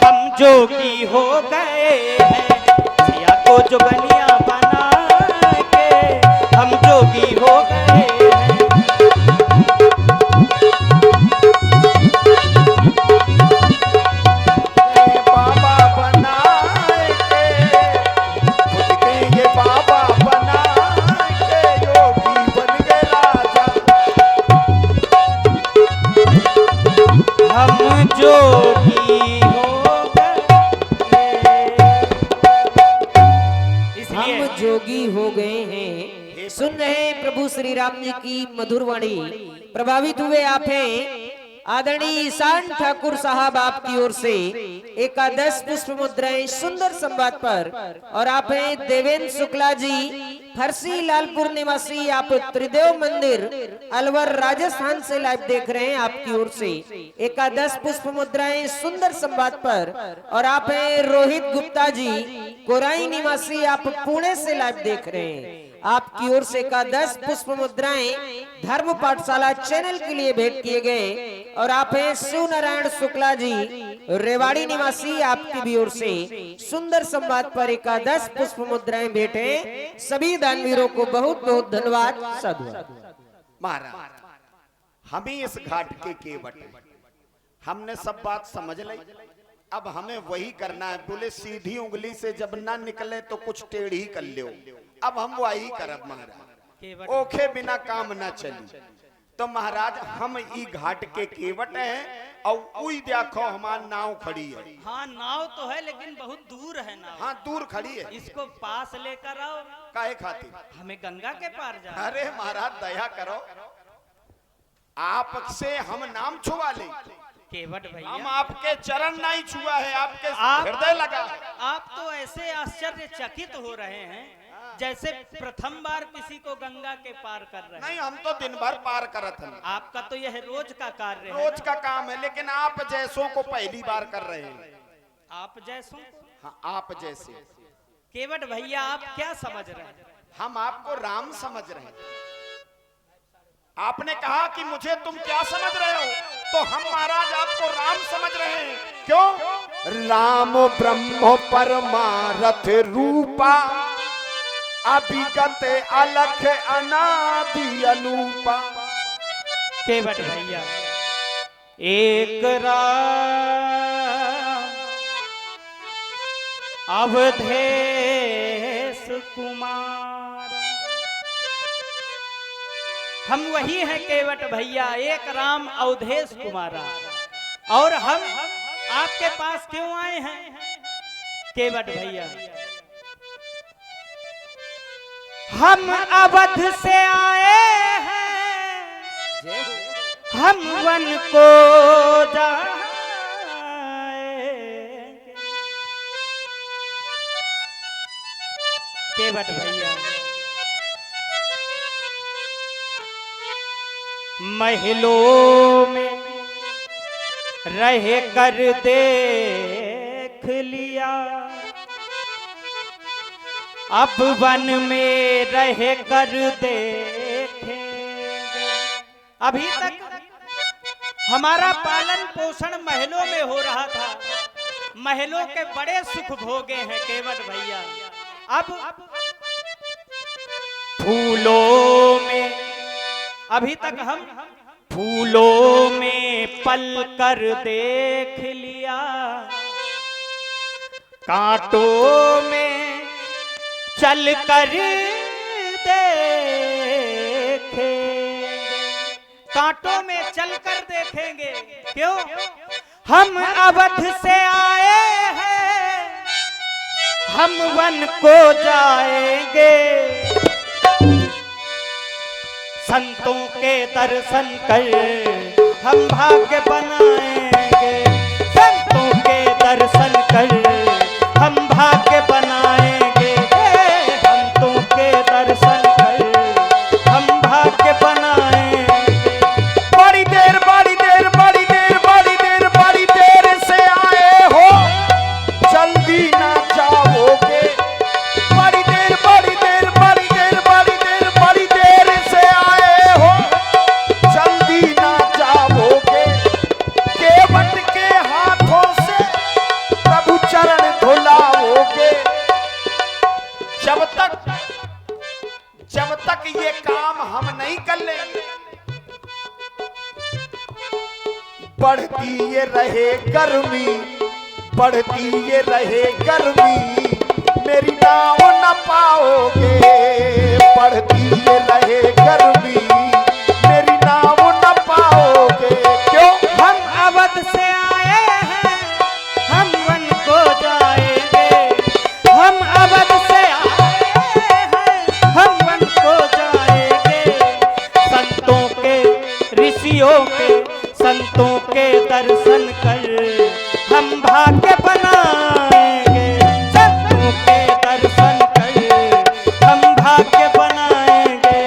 हम जोगी हो गए हैं। सिया को जोगनिया बना के हम जोगी हो गए हैं। ये बाबा बनाए के, खुद के ये बाबा बनाए के योगी बन गए राजा। हम जोगी हो गए। इसलिए हम जोगी हो गए हैं। सुन रहे हैं प्रभु श्री राम जी की मधुर वाणी। प्रभावित हुए आप हैं आदरणीय ईशान ठाकुर साहब आपकी ओर से एकादश पुष्प मुद्राएं सुंदर संवाद पर, और आप हैं देवेंद्र शुक्ला जी फरसी लालपुर निवासी, आप त्रिदेव मंदिर अलवर राजस्थान से लाइव देख रहे हैं आपकी ओर से एकादश पुष्प मुद्राएं सुंदर संवाद पर। और आप हैं रोहित गुप्ता जी कोराई निवासी, आप पुणे से लाइव देख रहे हैं। आपकी ओर से एकादश पुष्प मुद्राएं धर्म पाठशाला चैनल के लिए भेंट किए गए। और आप हैं शिव नारायण शुक्ला जी रेवाड़ी निवासी, आपकी भी ओर से सुंदर संवाद पर एकादश पुष्प मुद्राएं भेंटे। सभी दानवीरों को बहुत बहुत धन्यवाद। साधु। महाराज, हम ही इस घाट के केवट हैं। हमने सब बात समझ ली, अब हमें वही करना है। बोले सीधी उंगली से जब ना निकले तो कुछ टेढ़ी कर लो, अब हम वही करब महाराज। ओखे बिना काम ना चली। तो महाराज हम ई घाट के केवट हैं, और उई देखो हमारी नाव खड़ी है। हाँ, नाव तो है लेकिन बहुत दूर है नाव। हाँ, दूर खड़ी है। इसको पास लेकर आओ, काहे खातिर? हमें गंगा के पार जाना। अरे महाराज दया करो, आपसे हम नाम छुआ ले। केवट हम भैया, आपके चरण नहीं छुआ है, आपके आप- हृदय लगा है। आप तो ऐसे आश्चर्यचकित हो रहे हैं जैसे प्रथम बार किसी को गंगा के पार कर रहे हैं। नहीं, हम तो दिन भर पार करत हैं। आपका तो यह रोज का कार्य है। रोज का काम है, लेकिन आप जैसों को पहली बार कर रहे हैं। आप जैसों को? हाँ, आप जैसे। केवट भैया, आप क्या समझ रहे हैं? हम आपको राम समझ रहे हैं। आपने कहा कि मुझे तुम क्या समझ रहे हो, तो हम महाराज आपको राम समझ रहे हैं। क्यों? राम ब्रह्म परमारथ रूपा, अभिगत अलख अनादि अनूपा। केवट भैया, एक राम अवधेश कुमार। हम वही हैं केवट भैया, एक राम अवधेश कुमारा। और हम आपके पास क्यों आए हैं केवट भैया? हम अवध से आए हैं, हम वन को जाएंगे। केवट भैया, महलों में रह कर देख लिया, अब वन में रह कर देखेंगे। अभी तक हमारा पालन पोषण महलों में हो रहा था, महलों के बड़े सुख भोगे हैं केवट भैया। अब फूलों में, अभी तक हम फूलों में पल कर देख लिया, कांटों में चल कर देखेंगे, कांटों में चलकर देखेंगे। क्यों? हम अवध से आए हैं, हम वन को जाएंगे, संतों के दर्शन कर हम भाग्य बनाएंगे, संतों के दर्शन कर हम भाग्य बनाएंगे, संतों के दर्शन कर हम भाग्य बनाएंगे। बड़ी देर बड़ी देर बड़ी देर बड़ी देर बड़ी देर से आए हो, जल्दी ना जाओगे। बड़ी देर बड़ी देर बड़ी देर बड़ी देर बड़ी देर से आए हो, जल्दी ना जाओगे। केवट के हाथों से प्रभु चरण धुलाओगे। जब तक ये काम हम नहीं कर लेंगे, बढ़ती ये रहे गर्मी, बढ़ती ये रहे गर्मी, मेरी नाव न पाओगे। बढ़ती ये रहे गर्मी, मेरी नाव न पाओगे। क्यों? हम अवध से आए हैं, हम वन को जाएंगे, हम अवध से आए हैं, हम वन को जाएंगे, संतों के ऋषियों के संतों के दर्शन कर हम भाग्य बनाएंगे, संतों के दर्शन कर हम भाग्य बनाएंगे।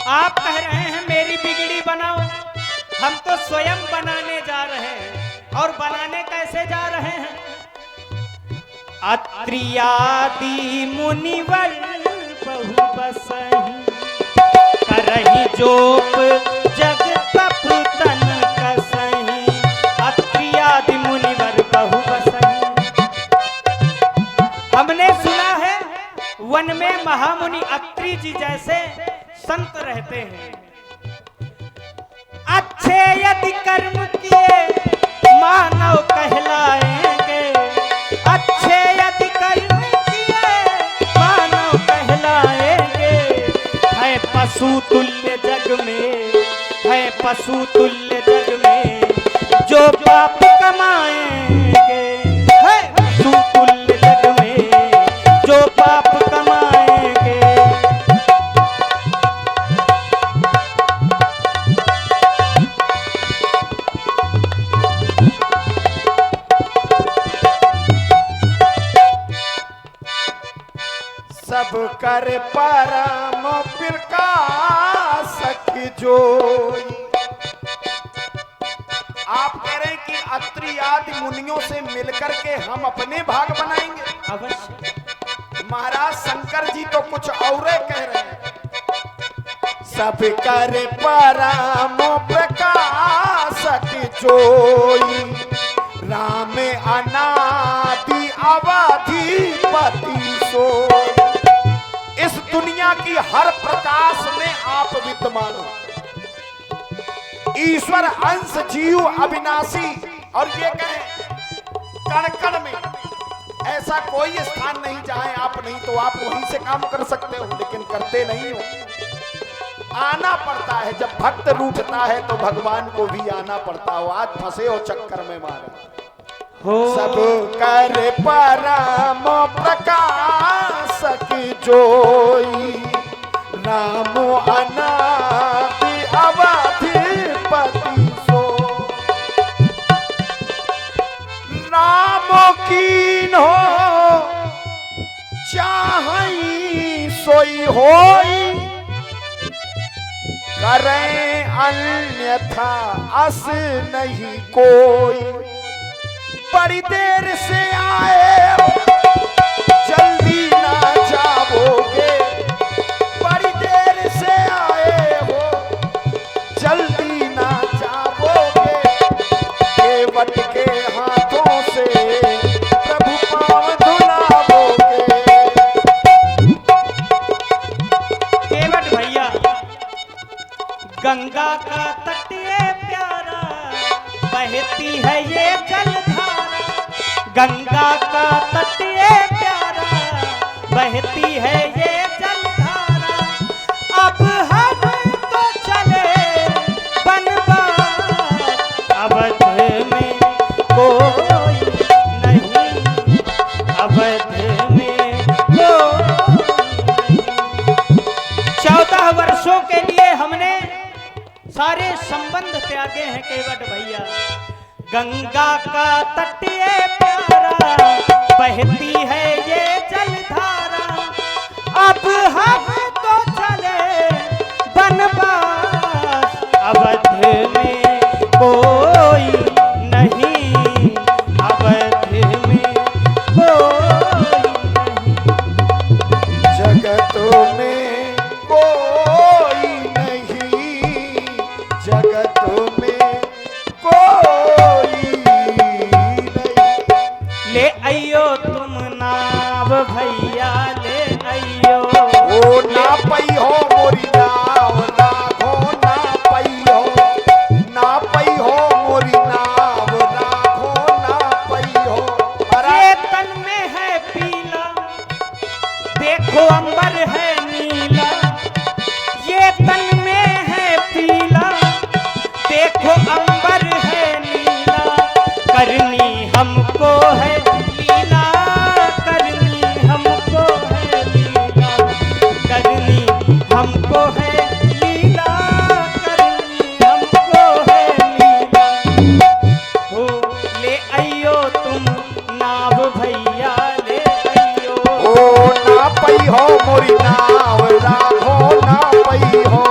आप कह रहे हैं मेरी बिगड़ी बनाओ, हम तो स्वयं बनाने जा रहे हैं। और बनाने कैसे जा रहे हैं? अत्रियादि मुनिवर बहु बसहि, करहि जोप जग तप तन कसहि। अत्रियादि मुनिवर बहु बसहि। हमने सुना है वन में महामुनि अत्रि जी जैसे संत रहते हैं। अच्छे यदि कर्म किए मानव कहलाएंगे, अच्छे यदि कर्म किए मानव कहलाएंगे। है पशु तुल्य जग में, है पशु तुल्य जग में जो पाप कमाएंगे, है पशु तुल्य जग में जो पाप कमाएंगे। सब कर परम प्रकाश की जोई। आप कह रहे हैं कि अत्रि आदि मुनियों से मिलकर के हम अपने भाग बनाएंगे। अवश्य। महाराज शंकर जी तो कुछ और कह रहे हैं। सब कर परम प्रकाश की जोई, राम अनादि अवधिपति सोई। इस दुनिया की हर प्रकाश में आप विद्यमान हो। ईश्वर अंश जीव अविनाशी। और ये कहें कण कण में ऐसा कोई स्थान नहीं जहां आप नहीं तो आप वहीं से काम कर सकते हो, लेकिन करते नहीं हो। आना पड़ता है। जब भक्त रूठता है तो भगवान को भी आना पड़ता हो। आज फंसे हो चक्कर में मारे। सब कर परम प्रकाश की जोई, राम अनादि अवधिपति सोई। राम कीन हो चाहई सोई होई, करें अन्यथा अस नहीं कोई। बड़ी देर से आए हो, जल्दी ना जाओगे। बड़ी देर से आए हो, जल्दी ना जाओगे। केवट के हाथों से प्रभु पाँव धुलाओगे। गंगा का तट ये प्यारा, बहती है ये जलधारा। गंगा का तट ये प्यारा, बहती है ये जलधारा। अब हम तो चले बनवास, अवध में कोई नहीं, अवध में कोई नहीं। 14 वर्षों के लिए हमने सारे संबंध त्यागे हैं केवट भैया। गंगा का तट ये प्यारा, बहती है ये जलधारा। अब हम तो चले बनवास, अवध में कोई नहीं, अवध में कोई नहीं। जगतों में कोई नहीं, जगतों में कोई नहीं। ले आइयो तुम नाव भैया, ले आइयो। ओ ना पई हो मोरी नाव, राघो ना पई हो, ना पई हो मोरी नाव, राघो ना पई हो। ये तन में है पीला, देखो अंबर है नीला। ये तन में है पीला, देखो अंबर है नीला। करनी हमको है लीला, करनी हमको है लीला। करनी हमको है लीला, करनी हमको है लीला। हो ले आइयो तुम नाव भैया, ले आइयो। ओ ना पई हो मोरी नाव, राघो ना पई हो,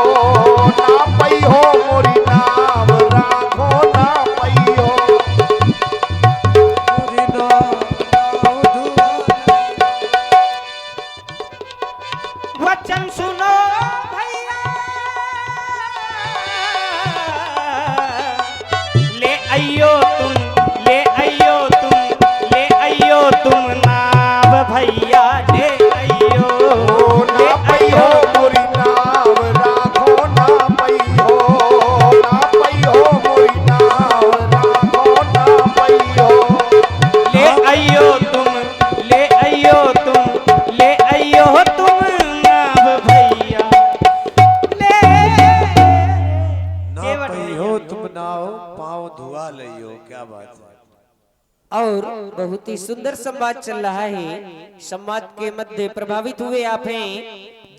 ना पई हो मोरी नाव, राघो ना पई हो। वचन सुनो भैया, ले आइयो तुम, ले आइयो तुम, ले आइयो तुम नाव भैया, ले आइयो। ओ ना पई हो मोरी नाव, राघो ना पई हो, ना पई हो मोरी नाव, राघो ना पई हो। ले आइयो तुम, ले आइयो तुम, ले आइयो तुम नाव भैया, ले। ना पई हो तुम नाव, पाँव धुआ लियो। क्या बात है। और बहुत ही सुंदर संवाद चल रहा है। संवाद के मध्य प्रभावित हुए आप हैं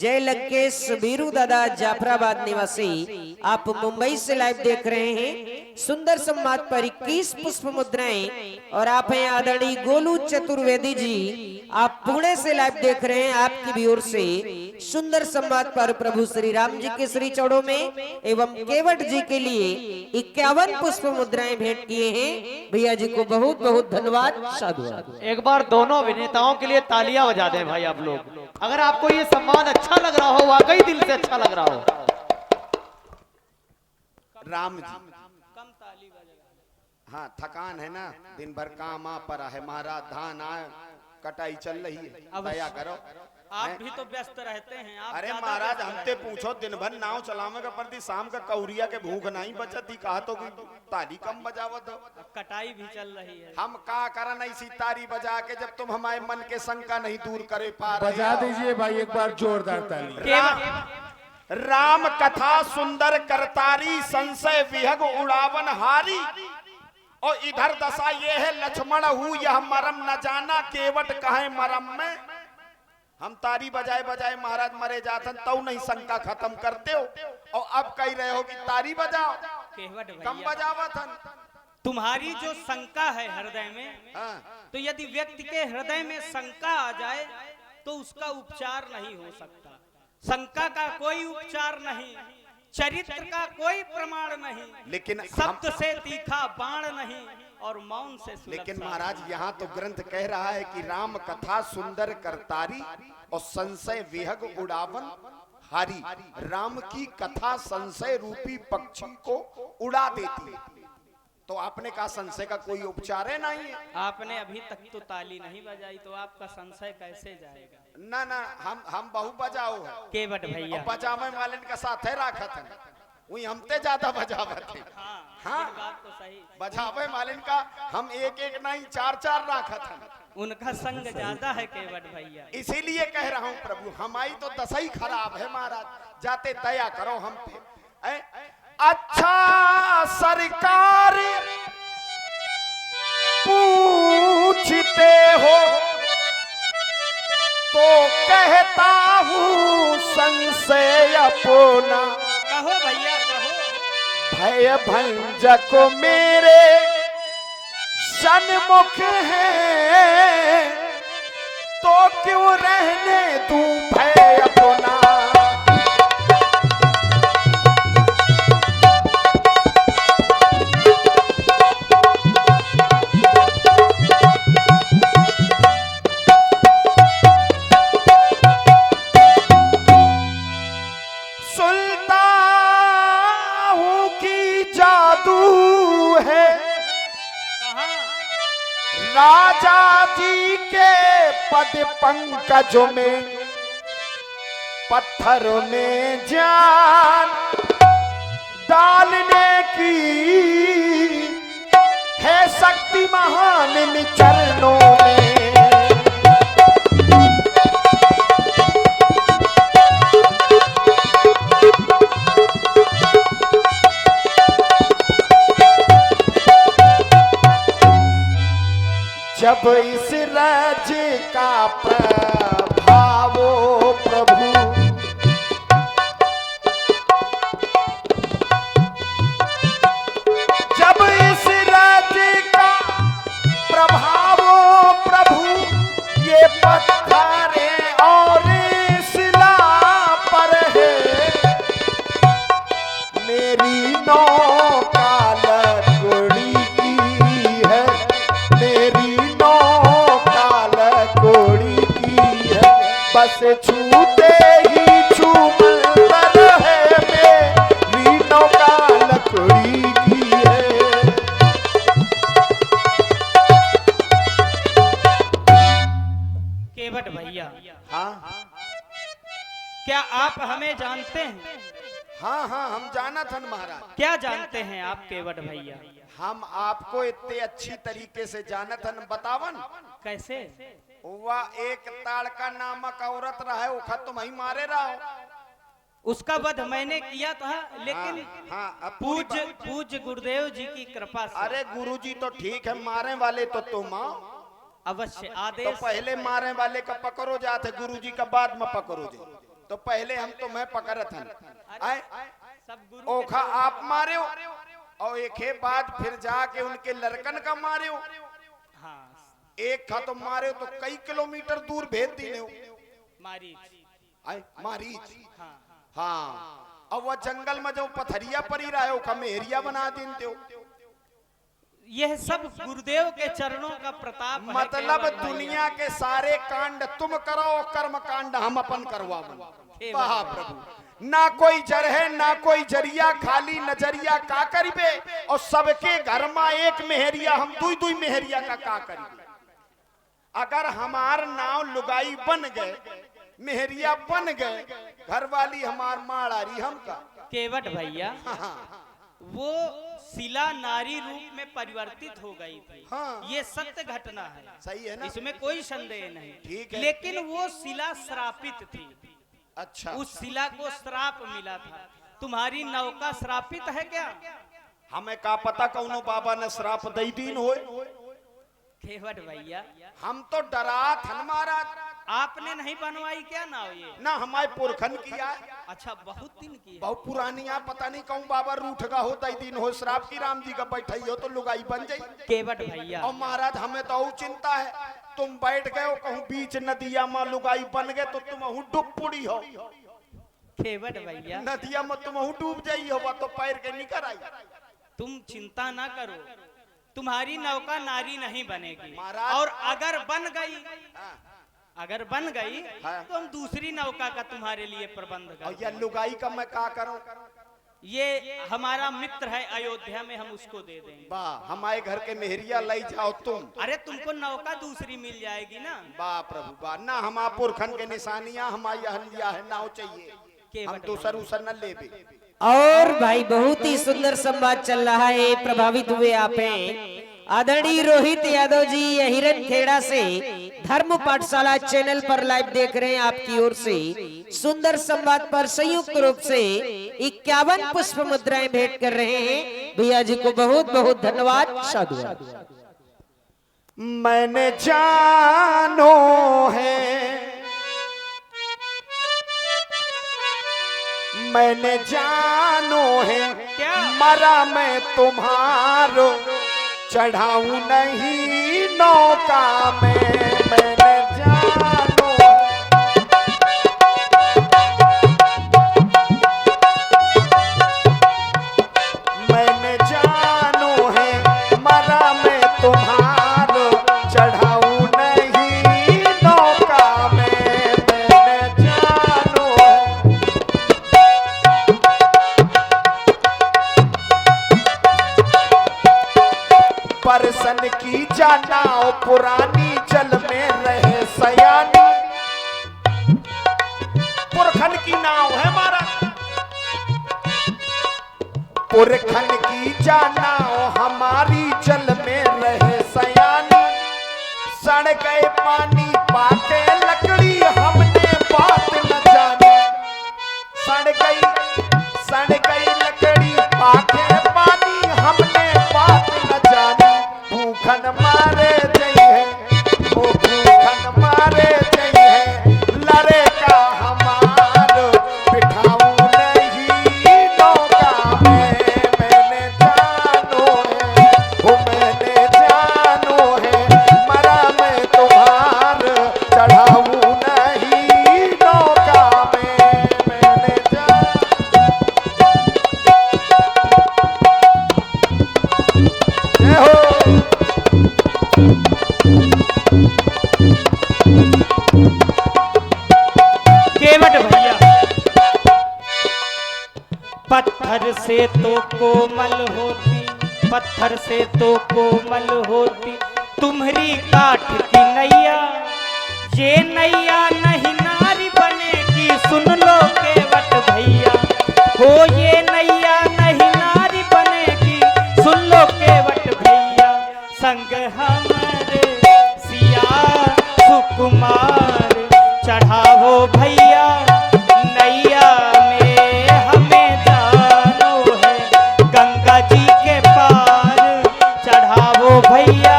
जय लंकेश वीरू दादा, जाफराबाद निवासी। आप मुंबई से लाइव देख रहे हैं। सुंदर संवाद पर 21 पुष्प मुद्राएं। और आप हैं आदरणीय गोलू चतुर्वेदी जी, आप पुणे से लाइव देख रहे हैं। आपकी भी ओर से सुंदर संवाद पर प्रभु श्री राम जी के श्री चरणों में एवं केवट जी के लिए 51 पुष्प मुद्राएं भेंट किए हैं। भैया जी को बहुत बहुत धन्यवाद, साधुवाद। एक बार दोनों अभिनेताओं के लिए तालियां बजा दें भाई आप लोग। अगर आपको ये संवाद अच्छा लग रहा हो, वाकई दिल से अच्छा लग रहा हो। राम जी हाँ, थकान है ना, दिन भर काम आ पड़ा है महाराज, धान आए, कटाई चल रही है, दया करो। आप भी तो व्यस्त रहते हैं। आप अरे ज्यादा महाराज व्यस्त हमते पूछो, दिन भर नाव चलावे का प्रति शाम का कौरिया के भूख नहीं बचती, कहा तो कि ताली कम बजावत हो। हैं। कटाई भी चल रही है। हम का करन ऐसी तारी बजा के, जब तुम हमारे मन के शंका नहीं दूर करे पा रहे बजा हो। दीजिए भाई एक बार जोरदार ताली। राम कथा सुंदर करतारी, संशय विहग उड़ावन हारी। और इधर दशा ये है लक्ष्मण हूँ यह मरम न जाना, केवट कहे मरम में। हम तारी बजाए बजाए महाराज मरे जातन, तो नहीं शंका खत्म करते हो, और अब कह रहे हो कि तारी बजाओ, केवट कम भैया, बजावतन। तुम्हारी जो शंका है हृदय में, हाँ। तो यदि व्यक्ति के हृदय में शंका आ जाए तो उसका उपचार नहीं हो सकता। शंका का कोई उपचार नहीं, चरित्र का कोई प्रमाण नहीं, लेकिन शब्द से तीखा बाण नहीं, और मौन से सुलभ लेकिन साधन। महाराज यहाँ तो ग्रंथ कह रहा है कि राम कथा सुंदर करतारी और संशय विहग उड़ावन हारी। राम की कथा संशय रूपी पक्षी को उड़ा देती है। तो आपने कहा संशय का कोई उपचार है नहीं है। आपने अभी तक तो ताली नहीं बजाई, तो आपका संशय कैसे जाएगा? ना ना, हम बहु बजाओ है, केवट भैया, और बजावे वाले का साथ है राखत है, वही हमते ज्यादा बजावत है। हाँ बात तो सही। बजावे मालिन का हम एक एक नहीं चार चार राखत हैं। उनका संग ज्यादा है केवट भैया। इसीलिए कह रहा हूँ प्रभु हमारी तो दशा ही खराब है महाराज, जाते दया करो हम पे। अच्छा सरकार पूछते हो तो कहता हूँ संशय अपना, कहो भैया कहो। भय भंजक मेरे सन्मुख है तो क्यों रहने दूं भय अपना। सुनता हूं कि जादू है राजा जी के पद पंकज में, पत्थर में जान डालने की है शक्ति महान इन चरणों में। जब इस राज्य का प्रभाव प्रभु जब इस राज्य का प्रभाव प्रभु ये पत्थरें और शिला पर है, मेरी नौका लकड़ी की है, मेरी बस छूते ही छूमंतर है, मेरी नौका लकड़ी की है। केवट भैया हाँ क्या आप हमें जानते हैं? हाँ हाँ हम जाना था महाराज। क्या जानते हैं आप केवट भैया? हम आपको इतने अच्छी तरीके से जाना था, बतावन कैसे? वह एक ताड़का नामक औरत रहा, वो तुम ही मारे रहो। उसका वध मैंने किया था, लेकिन हाँ, अब पूरी पूज्य गुरुदेव जी की कृपा से। अरे गुरुजी तो ठीक है, मारने वाले तो तुम आओ। अवश्य तो आदेश। पहले मारने वाले का पकड़ो जाते, गुरुजी का बाद में पकड़ो जाते, तो पहले हम तुम्हें पकड़ था। सब गुरु ओखा आप मारे हो और एक है बाद फिर जाके उनके लड़कन का मारे हो। हाँ एक था तो मारे हो तो कई किलोमीटर दूर भेज दी हो। मारी। मारीच हाँ हाँ, और वह जंगल में जो पथरिया पड़ी रहा है वो मेहरिया बना देते हो। यह सब गुरुदेव के चरणों का प्रताप है मतलब केवट भैया। दुनिया के सारे कांड तुम करो, कर्म कांड हम अपन करवाओ। वाह प्रभु, ना कोई जर है ना कोई जरिया, खाली नजरिया का करिबे, और सबके घर में एक मेहरिया, हम दुई दुई मेहरिया का करिबे। अगर हमार नाव लुगाई बन गए, मेहरिया बन गए, घर वाली हमार माड़ारी हम का। केवट भैया हाँ, वो शिला नारी रूप में परिवर्तित हो गई थी। हाँ। ये सत्य घटना है, सही है ना? इसमें कोई संदेह नहीं। ठीक है। लेकिन वो शिला श्रापित थी। अच्छा, उस शिला को श्राप मिला था। तुम्हारी नौका श्रापित है क्या? हमें का पता कौनो बाबा ने श्राप दई दीन होए। केवट भैया हम तो डरा थन महाराज, आपने नहीं बनवाई क्या नाव ये? ना हमारे पुरखन किया है। अच्छा, बहुत दिन की है। बहुत पुरानी है, पता नहीं कहूँ बाबा रूठ का हो दई दिन हो श्राप की, राम जी का बैठाई हो तो लुगाई बन जाई। केवट भैया और महाराज हमें तो चिंता है, तुम बैठ गए हो कहूँ बीच नदिया में लुगाई बन गए तो तुम डूब पुड़ी हो। केवट भैया नदिया में तुम डूब जाई हो तो पैर के निकल आई। तुम चिंता ना करो, तुम्हारी नौका नारी नहीं बनेगी। महाराज- और अगर बन गई, हाँ, अगर बन गई हाँ। तो हम दूसरी नौका का तुम्हारे लिए प्रबंध और कर यह लुगाई का मैं का करूं? ये हमारा मित्र है अयोध्या में, हम उसको दे देंगे। वाह, हमारे घर के मेहरिया लाई जाओ तुम। अरे तुमको नौका दूसरी मिल जाएगी ना। वाह प्रभु वाह, ना हमारे पुरखन के निशानियां हमारी हलिया है, नाव चाहिए। हम दूसर उसर न लेबे। और भाई बहुत ही सुंदर संवाद चल रहा है, प्रभावित हुए आप हैं। आदरणीय रोहित यादव जी हिरन खेड़ा से धर्म पाठशाला चैनल पर लाइव देख रहे हैं, आपकी ओर से सुंदर संवाद पर संयुक्त रूप से 51 पुष्प मुद्राएं भेंट कर रहे हैं। भैया जी को बहुत बहुत धन्यवाद, साधुवाद। मैंने जानो है, मैंने जानो है, मरा मैं तुम्हारो चढ़ाऊं नहीं नौका में। मैंने जानो, मैंने जानो है, मरा मैं तुम्हारो चढ़ाऊं नहीं नौका में। मैंने जानो है, परसन की जानाओ पुरानी जल में रहे सयानी। पुरखन की नाव है मारा, पुरखन की जानाओ हमारी जल में रहे सयानी। सड़ गए पानी पाके लकड़ी हमने बात न जानी। सड़ गई लकड़ी पाके पानी हमने बात न जानी। भूखन मारे जई है, ओ भूखन मारे जई है, लड़े का हमारो बिठाऊं नहीं नौका में। मैंने जानो है, ओ मैंने जानो है, मरा मैं तुम्हार चढ़ाऊं नहीं नौका में। मैंने जय हो। केवट भैया, पत्थर से तो कोमल होती, पत्थर से तो कोमल होती तुम्हारी काठ की नैया। ये नैया नहीं नारी बनेगी, सुन लो केवट भैया। हो ये नैया नहीं नारी बनेगी, सुन लो केवट भैया। संग हमारे सिया सुकुमार चढ़ावो भैया नैया में। हमें जानो है गंगा जी के पार, चढ़ावो भैया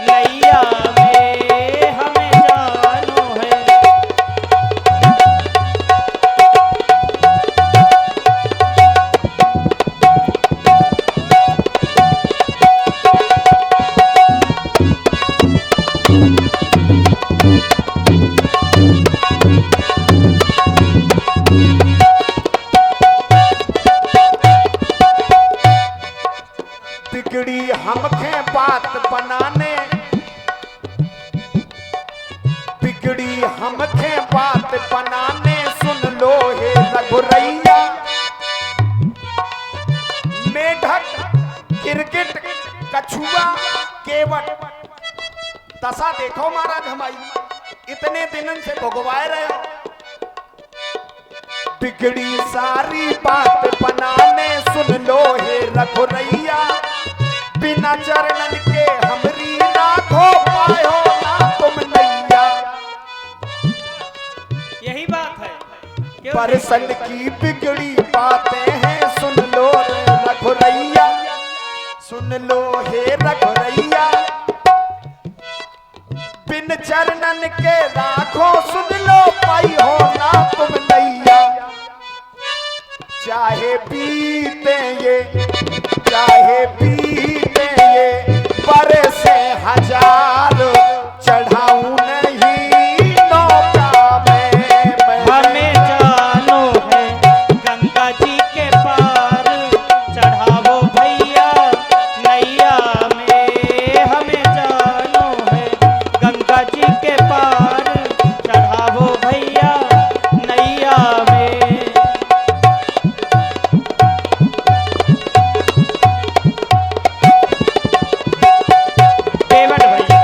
नैया में। हमें जानो है, बिगड़ी हमके बात बनाने, बिगड़ी हमके बात बनाने। सुन लो हे रघुरैया, मेढक गिरगिट कछुआ केवट दशा देखो महाराज हमारी, इतने दिनन से भोगवाए रहे हो। बिगड़ी सारी बात बनाने, सुन लो हे रघुरैया। बिना चरणन के हमरी राखो पायो ना तुम नैया। यही बात है। केवट परसन की बिगड़ी बातें हैं, सुन लो रे रघुरैया। सुन लो हे रघुरैया, बिन चरणन के राखो, सुन लो पाई हो ना तुम नैया। चाहे बीते ये, चाहे बीते ये बरसे हजार, चढ़ाऊं नहीं नौका में। हमें जानो है गंगा जी के पार, चढ़ावो भैया नैया में। हमें जानो है गंगा जी के पार, चढ़ावो भैया नैया में। केवट भैया,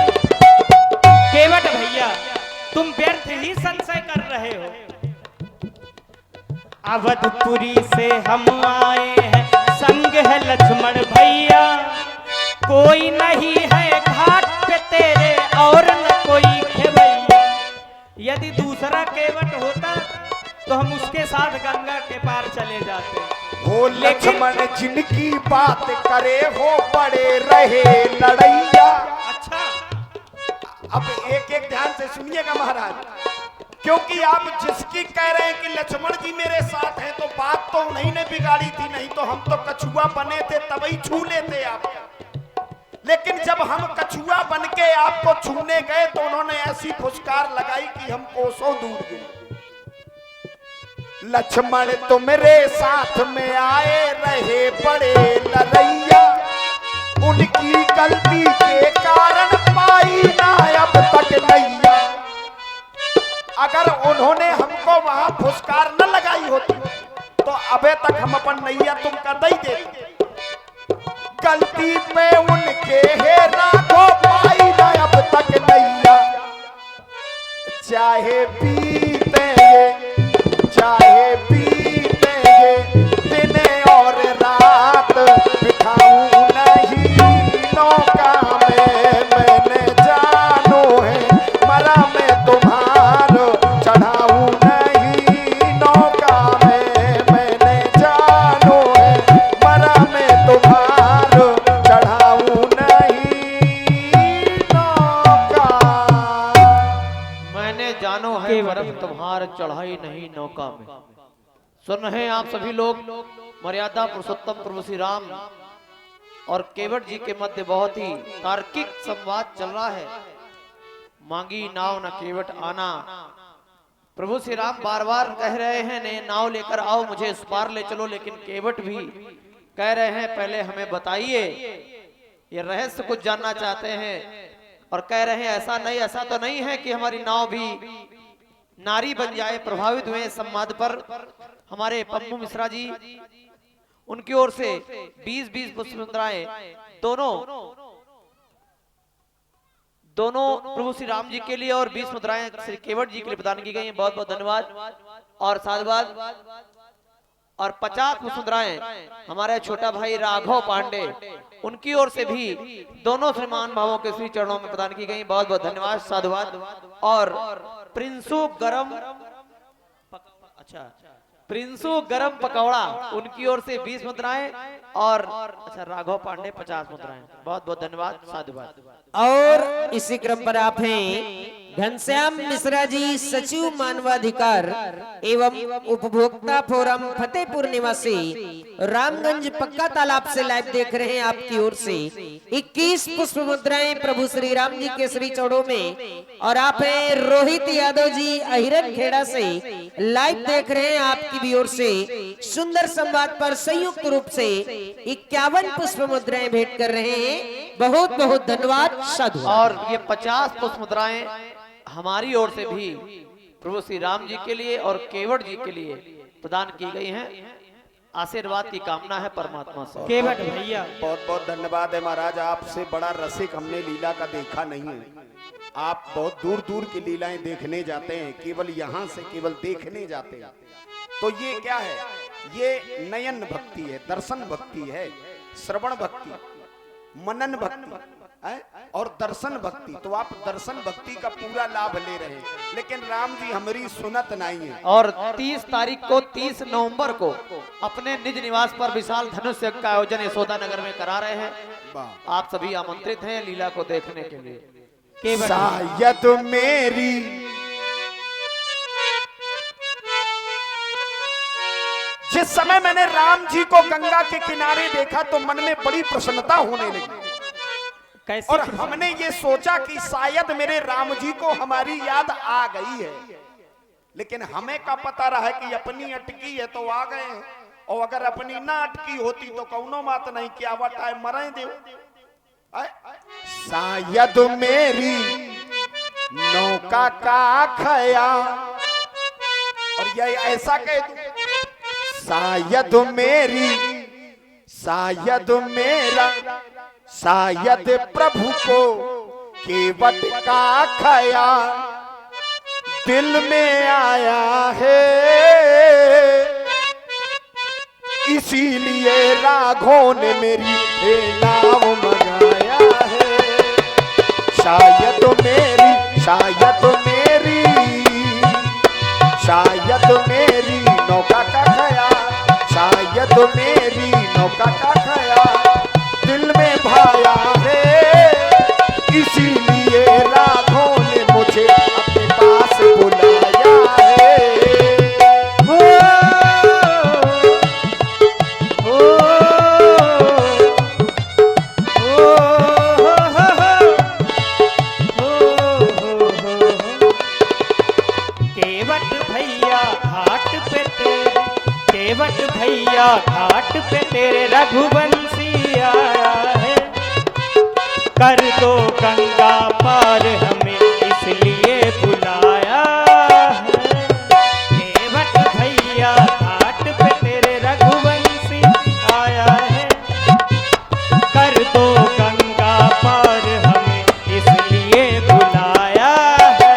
अवधपुरी से हम आए हैं, संग है लक्ष्मण भैया, कोई नहीं है घाट पे तेरे और न कोई खेवैया। यदि दूसरा केवट होता तो हम उसके साथ गंगा के पार चले जाते। हो लक्ष्मण जिनकी बात करे हो बड़े रहे लड़ैया। अच्छा, अब एक एक ध्यान से सुनिएगा महाराज, क्योंकि आप जिसकी कह रहे हैं कि लक्ष्मण जी मेरे साथ हैं, तो बात तो उन्हीं ने बिगाड़ी थी, नहीं तो हम तो कछुआ बने थे तभी छू लेते आप। लेकिन जब हम कछुआ बन के आपको छूने गए तो उन्होंने ऐसी फुसकार लगाई कि हम कोसों दूर गए। लक्ष्मण तुम्हारे साथ में आए रहे बड़े लड़ैया, उनकी गलती के कारण पाई ना अब तक नैया। अगर उन्होंने हमको वहां फुसकार न लगाई होती तो अबे तक हम अपन नैया तुम कर दे देते। गलती पे उनके हेरा को पाई ना अब तक नैया। चाहे पीतेंगे चाहे पीतेंगे दिन और रात, बिठाऊं नहीं नौका में मैंने जानू है मरा मैं तुम्हारो, चढ़ाऊं नहीं नौका में मैंने जानू है मरा मैं तुम्हारो, चढ़ाऊं नहीं नौका। मैंने जानो है बर्फ तुम्हार, चढ़ाई नहीं नौका में। सुन रहे हैं आप सभी लोग, मर्यादा पुरुषोत्तम प्रभु श्री राम और केवट जी के मध्य बहुत ही तार्किक संवाद चल रहा है। मांगी नाव न केवट आना। प्रभु श्री राम बार बार कह रहे हैं ने नाव लेकर आओ, मुझे इस पार ले चलो, लेकिन केवट भी कह रहे हैं पहले हमें बताइए, ये रहस्य कुछ जानना चाहते हैं। और कह रहे हैं ऐसा तो नहीं है कि हमारी नाव भी नारी बन जाए। प्रभावित हुए संवाद पर हमारे पप्पू मिश्रा जी, उनकी ओर से 20-20 पुष्प मुद्राएं दोनों प्रभु श्री राम जी के लिए और 20 मुद्राएं श्री केवट जी के लिए प्रदान की गई हैं। बहुत बहुत धन्यवाद और साधुवाद। और 50 मुद्राएं हमारे छोटा भाई राघव पांडे, उनकी ओर से भी दोनों श्रीमान भावों के श्री चरणों में प्रदान की गई। बहुत बहुत धन्यवाद, साधुवाद। और प्रिंसू गरम पकौड़ा, उनकी ओर से 20 मुद्राएं और अच्छा राघव पांडे 50 मुद्राएं। बहुत बहुत धन्यवाद, साधुवाद। और इसी क्रम पर आप हैं घनश्याम मिश्रा जी, सचिव मानवाधिकार एवं उपभोक्ता फोरम फतेहपुर निवासी, रामगंज पक्का तालाब से लाइव देख रहे हैं। आपकी ओर से 21 पुष्प मुद्राएं प्रभु श्री राम जी के श्री चरणों में। और आप हैं रोहित यादव जी अहिरन खेड़ा से लाइव देख रहे हैं। आपकी भी ओर से सुंदर संवाद पर संयुक्त रूप से 51 पुष्प मुद्राएं भेंट कर रहे हैं। बहुत बहुत धन्यवाद, साधु। और ये 50 पुष्प मुद्राएं हमारी ओर से भी प्रभु श्री राम जी के लिए और केवट जी के लिए प्रदान की गई हैं। आशीर्वाद की कामना है परमात्मा से। केवट भैया बहुत बहुत धन्यवाद है महाराज, आपसे बड़ा रसिक हमने लीला का देखा नहीं है। आप बहुत दूर दूर की लीलाएं देखने जाते हैं, केवल यहाँ से केवल देखने जाते हैं। तो ये क्या है? ये नयन भक्ति है, दर्शन भक्ति है, श्रवण भक्ति, मनन भक्ति है और दर्शन भक्ति। तो आप दर्शन भक्ति का पूरा लाभ ले रहे हैं, लेकिन राम जी हमारी सुनत नहीं है। और 30 तारीख को 30 नवंबर को अपने निज निवास पर विशाल धनुष यज्ञ का आयोजन यशोदा नगर में करा रहे हैं। आप सभी आमंत्रित हैं लीला को देखने के लिए। शायद मेरी जिस समय मैंने राम जी को गंगा के किनारे देखा तो मन में बड़ी प्रसन्नता होने लगी। कैसे और हमने ये सोचा कि शायद मेरे राम जी को हमारी याद आ गई है, लेकिन हमें क्या पता रहा कि अपनी अटकी है तो आ गए हैं, और अगर अपनी ना अटकी होती तो कौनो बात नहीं, क्या वटाए मरे दे। शायद मेरी नौका का खया, और ये ऐसा कह दूं, शायद मेरी, शायद मेरा, शायद प्रभु को केवट का खया दिल में आया है। इसीलिए राघों ने मेरी ये नाव मंगाया है। शायद मेरी नौका का ख्याल, शायद मेरी नौका का ख्याल दिल में भाया है। इसीलिए राघों ने मुझे अपने पास बुलाया है। केवट भैया घाट पे तेरे रघुवंशी आया है। कर दो गंगा पार हमें इसलिए बुलाया है। केवट भैया घाट पे तेरे रघुवंशी आया है। कर दो गंगा पार हमें इसलिए बुलाया है।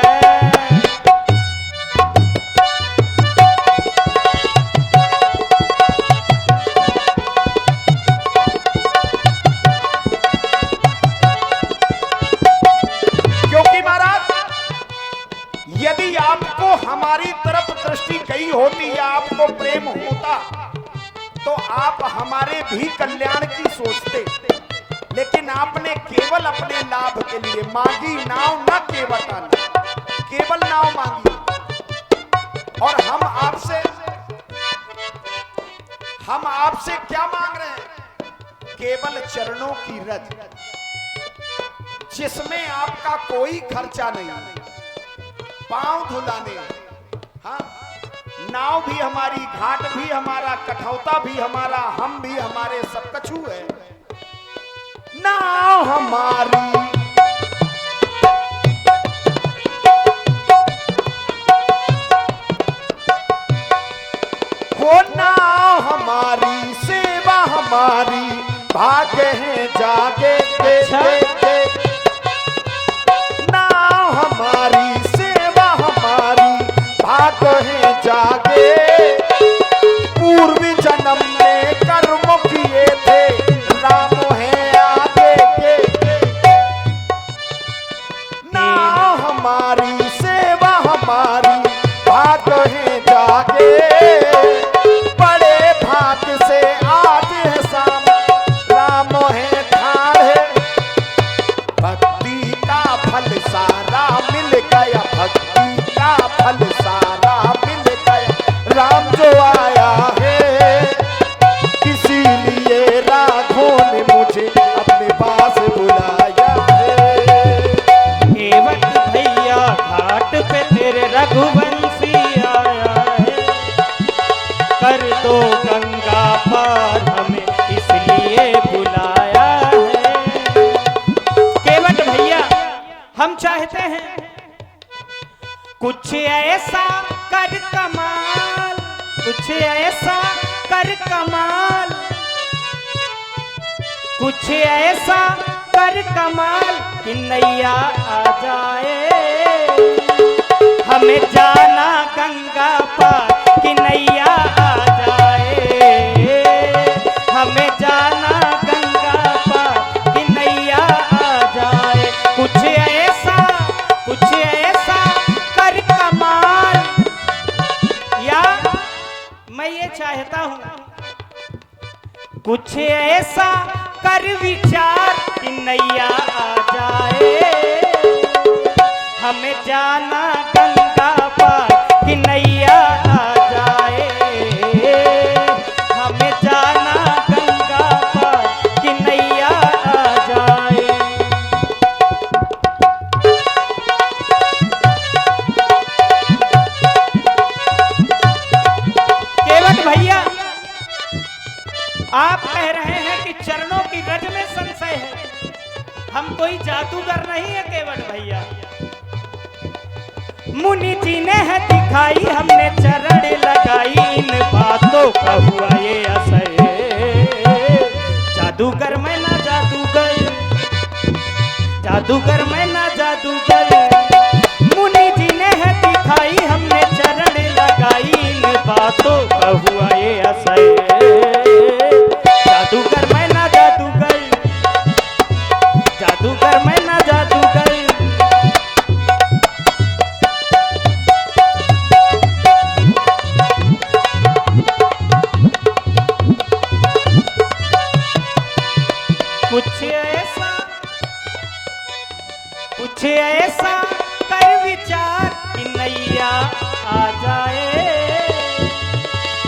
यदि आपको हमारी तरफ दृष्टि गई होती या आपको प्रेम होता तो आप हमारे भी कल्याण की सोचते, लेकिन आपने केवल अपने लाभ के लिए मांगी नाव, न केवल नाव मांगी। और हम आपसे क्या मांग रहे हैं? केवल चरणों की रज, जिसमें आपका कोई खर्चा नहीं, पांव धुलाने। हाँ, नाव भी हमारी, घाट भी हमारा, कठौता भी हमारा, हम भी हमारे, सब कछु है। नाव हमारी, हो नाव हमारी, सेवा हमारी, भाग्य है जागे के। नाव हमारी, भाग्य है जागे, पूर्व जन्म में कर्म किए थे, राम है आगे के। नाव हमारी, सेवा हमारी, भाग्य है जागे, बड़े भाग्य से आज है शाम, राम है ठाढ़े। भक्ति का फल सारा मिल गया, भक्ति का फल सारा मिल गया, राम जो आया है। इसीलिए राघों ने मुझे अपने पास बुलाया है। केवट भैया घाट पे तेरे रघुवंशी आया है। कर दो गंगा पार हमें इसलिए बुलाया है। केवट भैया, हम चाहते हैं कुछ ऐसा कर कमाल, कुछ ऐसा कर कमाल, कुछ ऐसा कर कमाल कि नैया आ जाए। हमें जाना गंगा पार कि नैया आ जाए। हमें जाना गंगा पार कि नैया आ जाए। कुछ ऐसा कर कमाल, या मैं ये चाहता हूं कुछ ऐसा कर विचार कि नैया आ जाए। हमें जाना गंगा पार कि नैया आ जाए। हमें जाना गंगा पार कि नैया आ जाए। केवट भैया, आप कह रहे हैं कि चरणों की रज में संशय है। हम कोई जादूगर नहीं है केवट भैया। मुनि जी ने है दिखाई, हमने चरण लगाई, इन बातों का हुआ ये असर। जादूगर मैं ना जादूगर, जादूगर मैं ना जादूगर। मुनि जी ने है दिखाई, हमने चरण लगाई, इन बातों का हुआ ये असर। कुछ ऐसा कर विचार कि नैया आ जाए,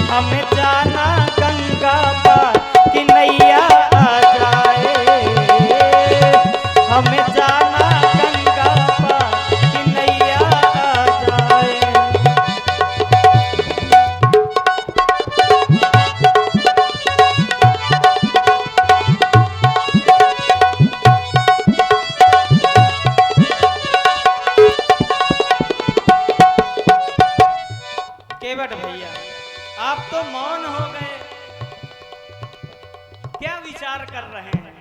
हमें जाना गंगा पार कि नैया आ जाए, हमें जाना गंगा पार कि नैया आ जाए। केवट भैया आप तो मौन हो गए, क्या विचार कर रहे हैं?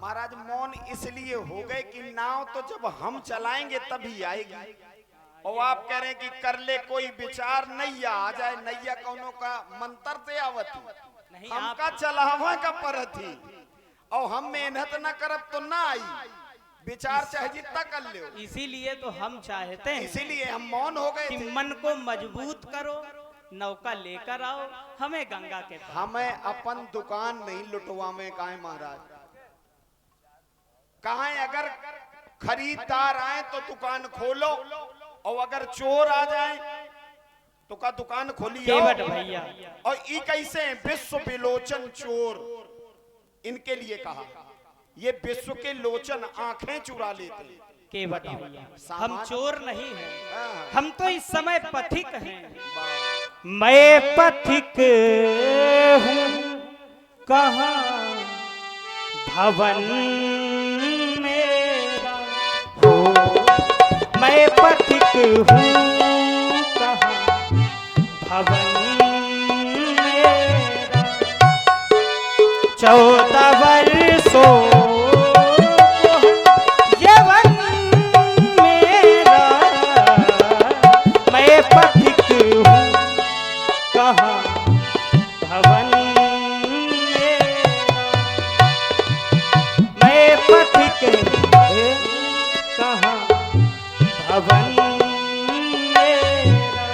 महाराज मौन इसलिए हो गए कि नाव तो जब हम चलाएंगे तभी आएगी, और आप कह रहे हैं कि कर ले कोई विचार नैया आ जाए। नैया कौनों का मंत्र से आवती नहीं, हमका चलावा का परत ही, और हम मेहनत न करब तो ना आई। विचार चाहे जितना कर ले, इसीलिए तो हम चाहते हैं, इसीलिए हम मौन हो गए कि थे। मन को मजबूत करो, नौका लेकर आओ हमें गंगा के पार। हमें अपन दुकान नहीं लुटवा में काहे महाराज, कहा अगर खरीदार आए तो दुकान खोलो, और अगर चोर आ जाए तो का दुकान खोली। केवट भैया और ये कैसे हैं? विश्व विलोचन चोर, इनके लिए कहा ये विश्व के लोचन आंखें चुरा लेते। केवट भैया हम चोर नहीं हैं, हाँ। हम तो इस समय पथिक हैं। मैं पथिक हूँ कहाँ भवन मेरा हो, मैं पथिक हूँ कहाँ भवन मेरा, 14 वर्षों यवन मेरा, मैं पथिक हूँ कहाँ भवन मेरा, मैं पथिक कहाँ भवन मेरा।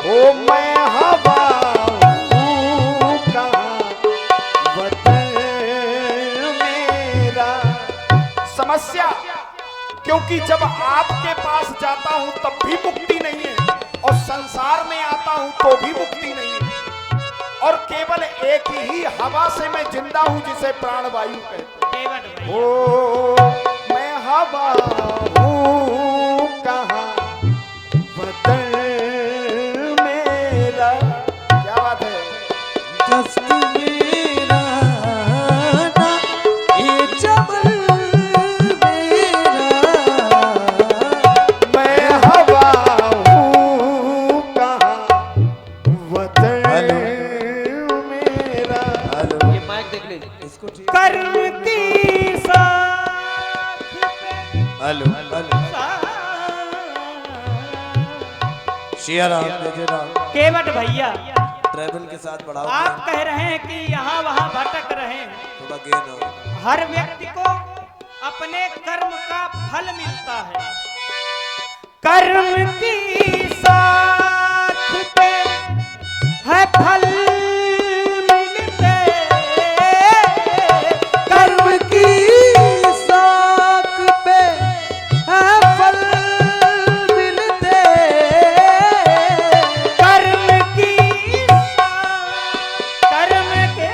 ओ मैं हवा हूँ कहाँ वतन मेरा। समस्या क्योंकि जब आपके पास जाता हूं तब भी मुक्ति नहीं है, और संसार में आता हूं तो भी मुक्ति नहीं है, और केवल एक ही हवा से मैं जिंदा हूं जिसे प्राणवायु कहते हैं। ओ मैं हवा हूँ कहाँ वतन मेरा। क्या बात है? दस्त मेरा ना ये चमन मेरा, मैं हवा हूँ कहाँ वतन मेरा। हेलो ये माइक देख लीजिए। इसको ठीक। कर्म की साख पे हेलो हेलो श्री राम जय राम। केवट भैया ट्रैवल के साथ बढ़ाओ, आप कह रहे हैं कि यहाँ वहाँ भटक रहे हैं। थोड़ा गेन हो। हर व्यक्ति को अपने कर्म का फल मिलता है, कर्म की साथ पे है फल मिलते, कर्म की साथ पे है फल मिलते, कर्म की कर्म के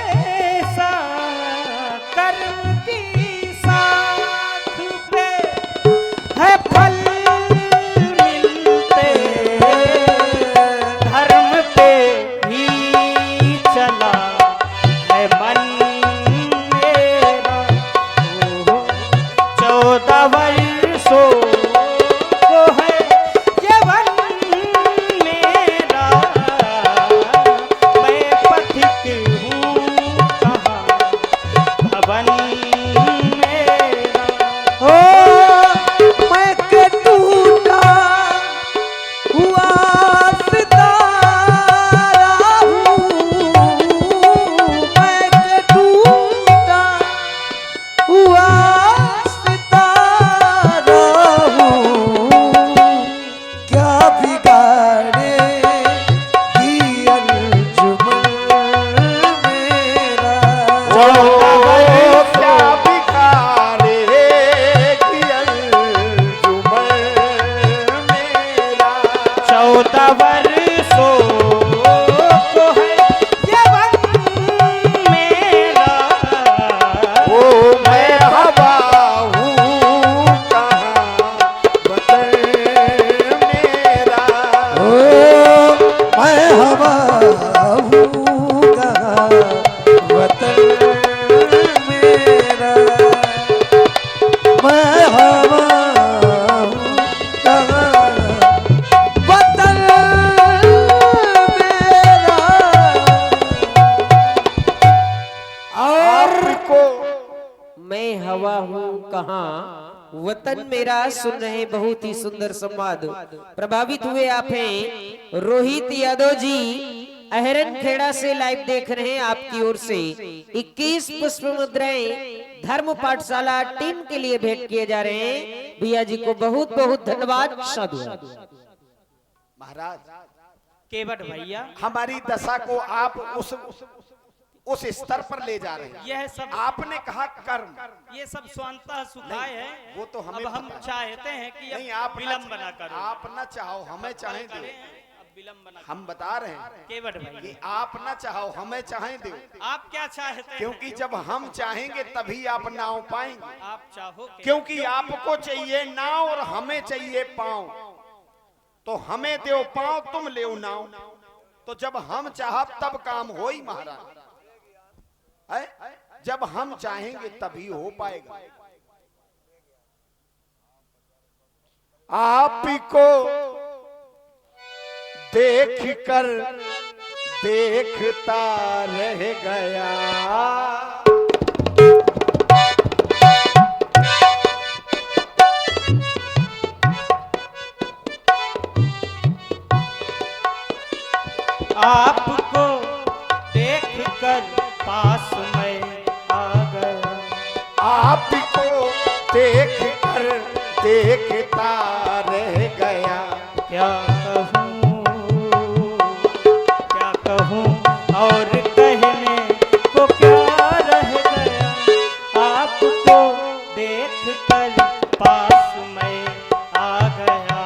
साथ, कर्म की साथ पे है फल मिलते, कहाँ वतन मेरा, सुन रहे बहुत ही सुंदर संवाद। प्रभावित हुए आप हैं रोहित यादव जी, अहरन खेड़ा से लाइव देख रहे हैं। आपकी ओर से 21 पुष्प मुद्राएं धर्म पाठशाला टीम के लिए भेंट किए जा रहे हैं। भैया जी को बहुत बहुत धन्यवाद, साधुवाद। महाराज केवट भैया, हमारी दशा को आप उस स्तर पर ले जा रहे हैं। यह सब आपने कहा कर्म, ये सब स्वांतः सुखाए है। वो तो हमें अब हम पता है। चाहते हैं कि नहीं, अब आप विलंब ना करो। आप न चाहो हमें चाहें दो। अब विलंब ना हम बता रहे हैं केवट कि भैया, आप न चाहो हमें चाहें दो, आप क्या चाहते हैं? क्योंकि जब हम चाहेंगे तभी आप नाव पाएंगे। आप चाहो कि क्योंकि आपको चाहिए नाव और हमें चाहिए पांव, तो हमें दो पांव, तुम ले नाव। तो जब हम चाह तब काम हो ही महाराज है? जब हम चाहेंगे तभी हो पाएगा। आप को देख कर देखता रह गया, आपको देखकर पास में आ गया। आपको देख कर देखता रह गया। क्या कहूँ और कहने को क्या रह गया। आपको देखकर पास में आ गया।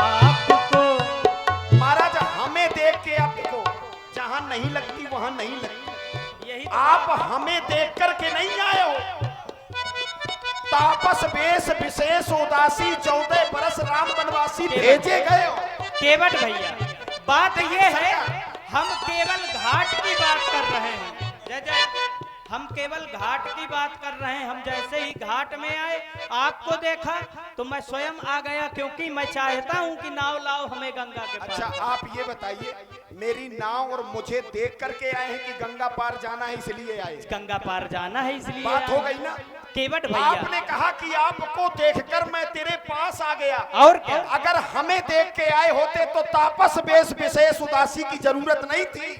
आपको महाराज हमें देख के आपको जहां नहीं लगती वहां नहीं लगती। यही आप हमें देख करके नहीं आए हो। तापस वेश विशेष उदासी 14 बरस राम वनवासी भेजे गए हो। केवट भैया, बात ये है हम केवल घाट की बात कर रहे हैं। जय जय, हम केवल घाट की बात कर रहे हैं। हम जैसे ही घाट में आए, आपको देखा तो मैं स्वयं आ गया, क्योंकि मैं चाहता हूं कि नाव लाओ हमें गंगा के पार। अच्छा आप ये बताइए, मेरी नाव और मुझे देख करके आए हैं कि गंगा पार जाना है इसलिए आए? गंगा पार जाना है इसलिए बात हो आए। गई ना। केवट भैया, आपने कहा कि आपको देखकर मैं तेरे पास आ गया। और क्या? अगर हमें देख के आए होते तो तापस वेश विशेष उदासी की जरूरत नहीं थी।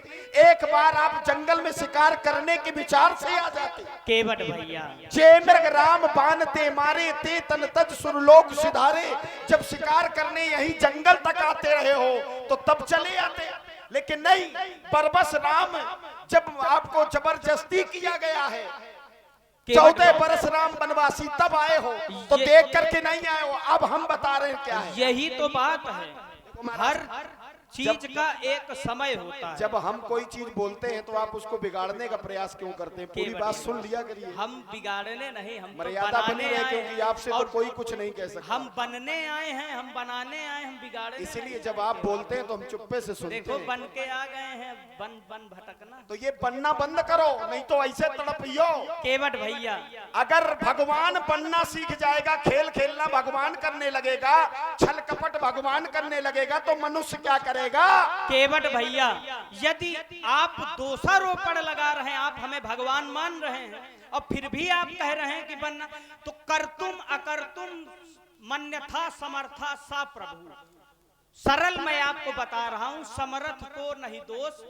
एक बार आप जंगल में शिकार करने के विचार से आ जाते। केवट भैया, जे मृग राम बानते मारे ते तन तज सुरलोक सिधारे। जब शिकार करने यही जंगल तक आते रहे हो तो तब चले आते, लेकिन नहीं, परबस राम जब आपको जबरदस्ती किया गया है। 14 बरस राम वनवासी तब आए हो तो देख करके नहीं आए हो। अब हम बता रहे हैं क्या है। यही तो बात है। हर चीज का एक समय होता है। जब हम कोई चीज बोलते हैं तो आप उसको बिगाड़ने का प्रयास क्यों करते हैं? पूरी बात सुन लिया करिए। हम बिगाड़ने नहीं, हम तो मर्यादा बनी बनाने रहे, आए क्योंकि हैं। आपसे तो और कोई कुछ नहीं कह सकता। हम बनने आए हैं, हम बनाने आए, हम बिगाड़ने इसीलिए नहीं। जब आप बोलते हैं तो हम चुप्पे से सुनते देखो हैं। बन के आ गए हैं, बन बन भटकना। तो ये बनना बंद करो, नहीं तो ऐसे तड़पियो। केवट भैया, अगर भगवान बनना सीख जाएगा, खेल खेलना भगवान करने लगेगा, छल कपट भगवान करने लगेगा, तो मनुष्य क्या करेगा? केवट भैया, यदि आप दोषारोपण लगा रहे हैं, आप हमें भगवान मान रहे हैं और फिर भी आप कह रहे हैं कि बनना, तो कर्तुम अकर्तुम मन्यथा समर्था सा प्रभु। सरल मैं आपको बता रहा हूं, समर्थ को नहीं दोष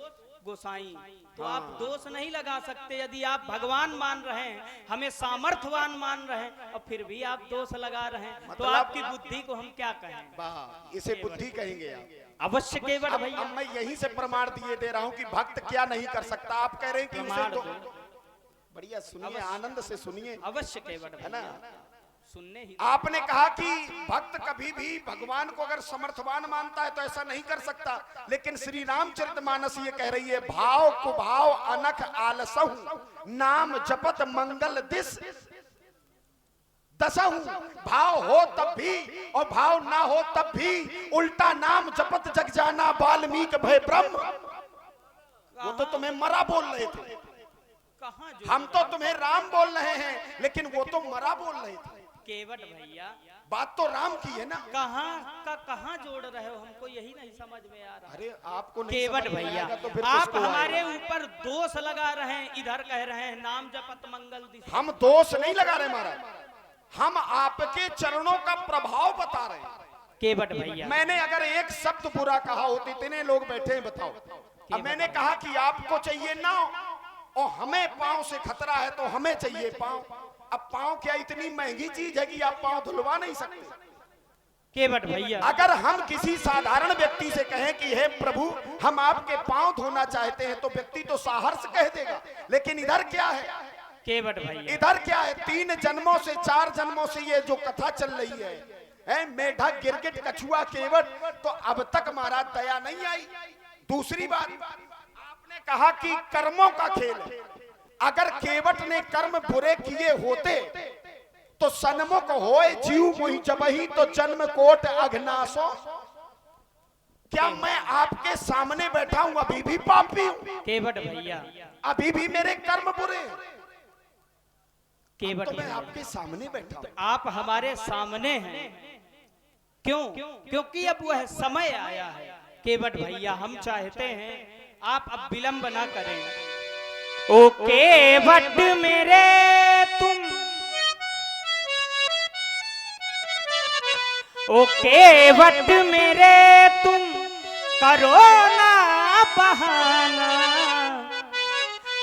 गोसाई। तो आप दोष नहीं लगा सकते। यदि आप भगवान मान रहे हैं, हमें सामर्थ्यवान मान रहे हैं और फिर भी आप दोष लगा रहे हैं, तो मतलब आपकी बुद्धि को हम क्या कहें? वाह, इसे बुद्धि कहेंगे आप। अवश्य केवट अब भैया, मैं यहीं से प्रमाण दिए दे रहा हूं कि भक्त क्या नहीं कर सकता। आप कह रहे हैं कि उसे प्रमाण तो दो। बढ़िया सुनिए, आनंद से सुनिए, अवश्य केवट है ना। भैया, सुनने ही। आपने कहा कि भक्त कभी भी भगवान को अगर समर्थवान मानता है तो ऐसा नहीं कर सकता, लेकिन श्री रामचरितमानस ये कह रही है, भाव कुभाव अनख आलसहु नाम जपत मंगल दिस दसहु। भाव हो तब भी और भाव ना हो तब भी उल्टा नाम जपत जग जाना वाल्मीक भय ब्रह्म। वो तो तुम्हें मरा बोल रहे थे, कहाँ जो हम तो तुम्हें राम बोल रहे हैं, लेकिन वो तो मरा बोल रहे थे। केवट भैया, बात तो राम की है ना। कहाँ जोड़ रहे हो, हमको यही नहीं समझ में आ रहा। अरे आपको नहीं केवट समझ में भैया, आएगा तो फिर आप किसको हमारे आएगा? ऊपर दोष लगा रहे हैं। इधर कह रहे हैं नाम जपत मंगल दिस। हम दोष नहीं लगा रहे महाराज, हम आपके चरणों का प्रभाव बता रहे हैं। केवट भैया मैंने अगर एक शब्द बुरा कहा हो तो इतने लोग बैठे हैं, बताओ। अब मैंने कहा कि आपको चाहिए नाव और हमें पांव से खतरा है तो हमें चाहिए पांव। अब पांव क्या इतनी महंगी चीज है कि आप पांव धुलवा नहीं सकते? केवट भैया अगर हम किसी साधारण व्यक्ति से कहें कि हे प्रभु हम आपके पांव धोना चाहते हैं तो व्यक्ति तो साहर्ष कह देगा, लेकिन इधर क्या है? केवट भैया इधर क्या है? 3 जन्मों से 4 जन्मों से ये जो कथा चल रही है मेढक गिरगिट कछुआ केवट, तो अब तक महाराज दया नहीं आई। दूसरी बात, आपने कहा कि कर्मों का खेल है। अगर केवट ने कर्म बुरे किए होते तो सन्मुख होए जीव मोहि जबहि तो जन्म कोट अघनासो। क्या मैं आपके सामने बैठा हूं अभी भी पापी हूं? केवट भैया अभी भी मेरे कर्म बुरे हैं? केवट तो मैं भैया आपके सामने बैठा हूं। आप हमारे सामने हैं, क्यों? क्योंकि अब वह समय आया है। केवट भैया हम चाहते हैं आप अब विलंब ना करें। ओ केवट मेरे तुम, ओ केवट मेरे तुम करो ना बहाना,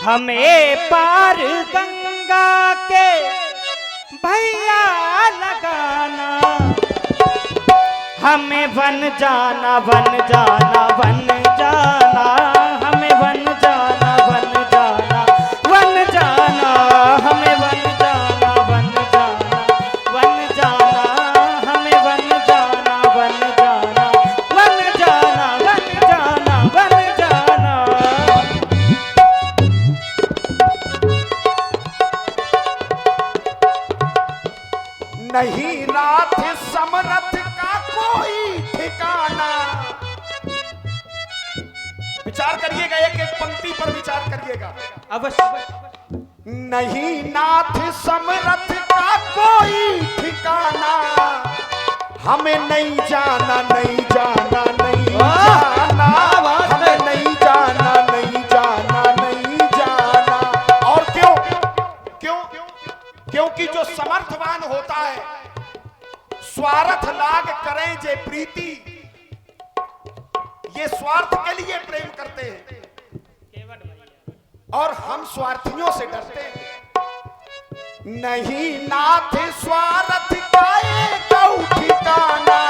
हमें पार गंगा के भैया लगाना। हमें वन जाना वन जाना वन जाना, हमें वन जाना वन जाना वन जाना, हमें वन जाना वन जाना वन जाना, हमें वन जाना वन जाना वन जाना वन जाना वन जाना। नहीं नाथ समरथ का कोई ठिकाना। विचार करिएगा, एक एक पंक्ति पर विचार करिएगा। अवश्य नहीं नाथ समरथ का कोई ठिकाना, हमें नहीं जाना नहीं जाना नहीं जाना, हमें नहीं जाना नहीं जाना नहीं जाना। और क्यों? क्यों? क्योंकि जो समर्थवान होता है स्वार्थ लाग करें जे प्रीति, ये स्वार्थ के लिए प्रेम करते हैं और हम स्वार्थियों से डरते हैं। नहीं नाथ स्वार्थ का एक ठिकाना,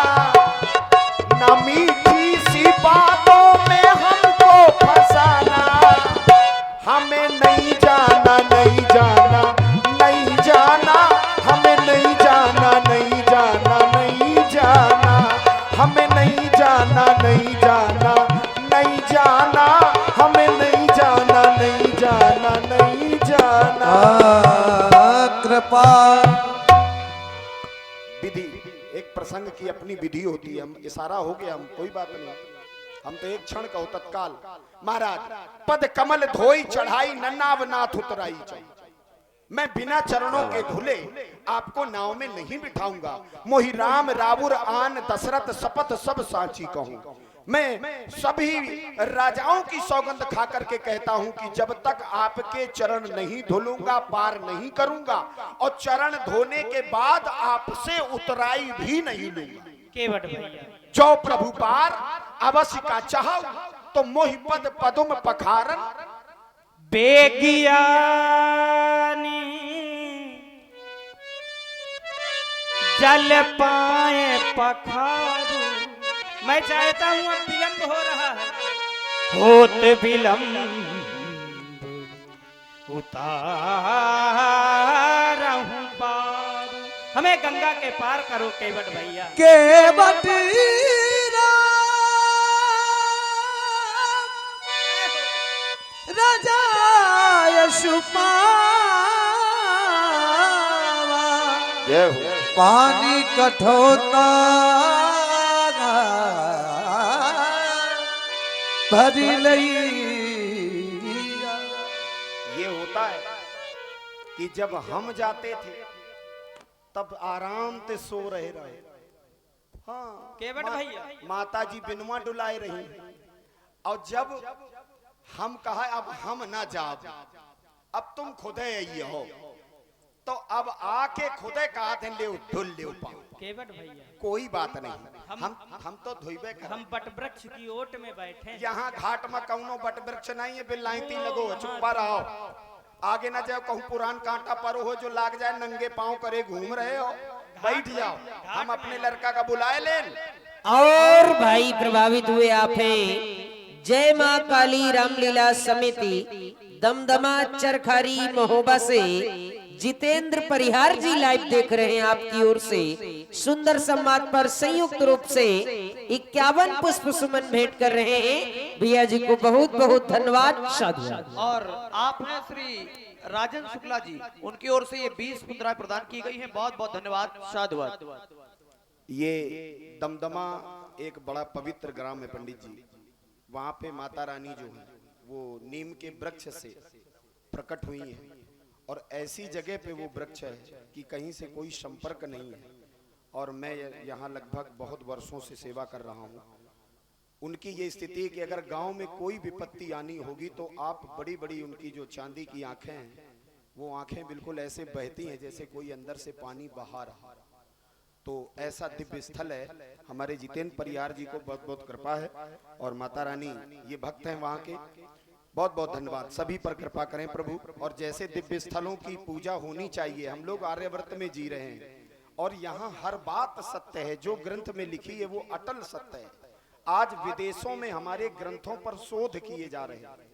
न मीठी सी बातों में हमको फंसाना। हमें नहीं जाना नहीं जाना नहीं जाना, हमें नहीं जाना नहीं जाना नहीं जाना, हमें नहीं जाना नहीं जाना नहीं जाना, हमें नहीं जाना नहीं जाना नहीं जाना। कृपा विधि, एक प्रसंग की अपनी विधि होती है। हम इशारा हो गया, हम कोई बात नहीं, हम तो एक क्षण कहो तत्काल। महाराज पद कमल धोई चढ़ाई नन्नाव नाथ उतराई चाहिए। मैं बिना चरणों के धुले आपको नाव में नहीं बिठाऊंगा। मोहि राम रावुर आन दशरथ शपथ सब साची कहूं। मैं सभी राजाओं की सौगंध खा करके कहता हूं कि जब तक आपके चरण नहीं धुलूंगा पार नहीं करूंगा, और चरण धोने के बाद आपसे उतराई भी नहीं लूंगा। केवट भैया जो प्रभु पार अवश्य का चाह तो मोहि पद पदुम पखारन। बेगियानी जल पाए पखारू। मैं चाहता हूं अब विलंब हो रहा है, होत विलंब उतारहूं पार। हमें गंगा के पार करो केवट भैया। केवट राजा यशुपावा, पानी कठोता भरी लैया। ये होता है कि जब हम जाते थे तब आराम से सो रहे। हाँ केवट भैया माता जी बिनवा डुलाए रही, और जब हम कहा अब हम ना जाओ, अब तुम खुद ही हो, तो अब आके खुदे कहा थे ले धुल ले पाओ। केवट भैया कोई बात नहीं, हम तो धोइबे कर। हम बट वृक्ष की ओट में बैठे हैं। यहाँ घाट में कौनो बट वृक्ष नहीं है, बिल्लाइती लगो, चुप रहो, आगे ना जाओ, कहूँ पुरान कांटा पर हो जो लाग जाए, नंगे पांव करे घूम रहे हो, बैठ जाओ, हम अपने लड़का का बुलाए लें। और भाई प्रभावित हुए आप हैं जय मां काली रामलीला समिति दमदमा चरखारी महोबा से जितेंद्र परिहार जी लाइव देख रहे हैं आपकी ओर से। सुंदर सम्मान पर संयुक्त रूप से 51 पुष्प सुमन भेंट कर रहे हैं। भैया जी को बहुत बहुत धन्यवाद, साधुवाद। और आपने श्री राजन शुक्ला जी, उनकी ओर से ये 20 मुद्राएं प्रदान की गई हैं। बहुत बहुत धन्यवाद, साधुवाद। ये दमदमा एक बड़ा पवित्र ग्राम है पंडित जी। वहां पे माता रानी जो है वो नीम के वृक्ष से प्रकट हुई है, और ऐसी जगह पे वो वृक्ष है कि कहीं से कोई संपर्क नहीं है। और मैं यहाँ लगभग बहुत वर्षों से सेवा कर रहा हूँ। उनकी ये स्थिति है कि अगर गांव में कोई विपत्ति आनी होगी तो आप बड़ी बड़ी उनकी जो चांदी की आंखें हैं, वो आंखें बिल्कुल ऐसे बहती हैं जैसे कोई अंदर से पानी बहा रहा। तो ऐसा दिव्य स्थल है। हमारे जितेंद्र परिहार जी को बहुत बहुत कृपा है, और माता रानी ये भक्त हैं वहाँ के, बहुत बहुत धन्यवाद। सभी पर कृपा करें प्रभु। और जैसे दिव्य स्थलों की पूजा होनी चाहिए, हम लोग आर्यवर्त में जी रहे हैं और यहाँ हर बात सत्य है, जो ग्रंथ में लिखी है वो अटल सत्य है। आज विदेशों में हमारे ग्रंथों पर शोध किए जा रहे हैं।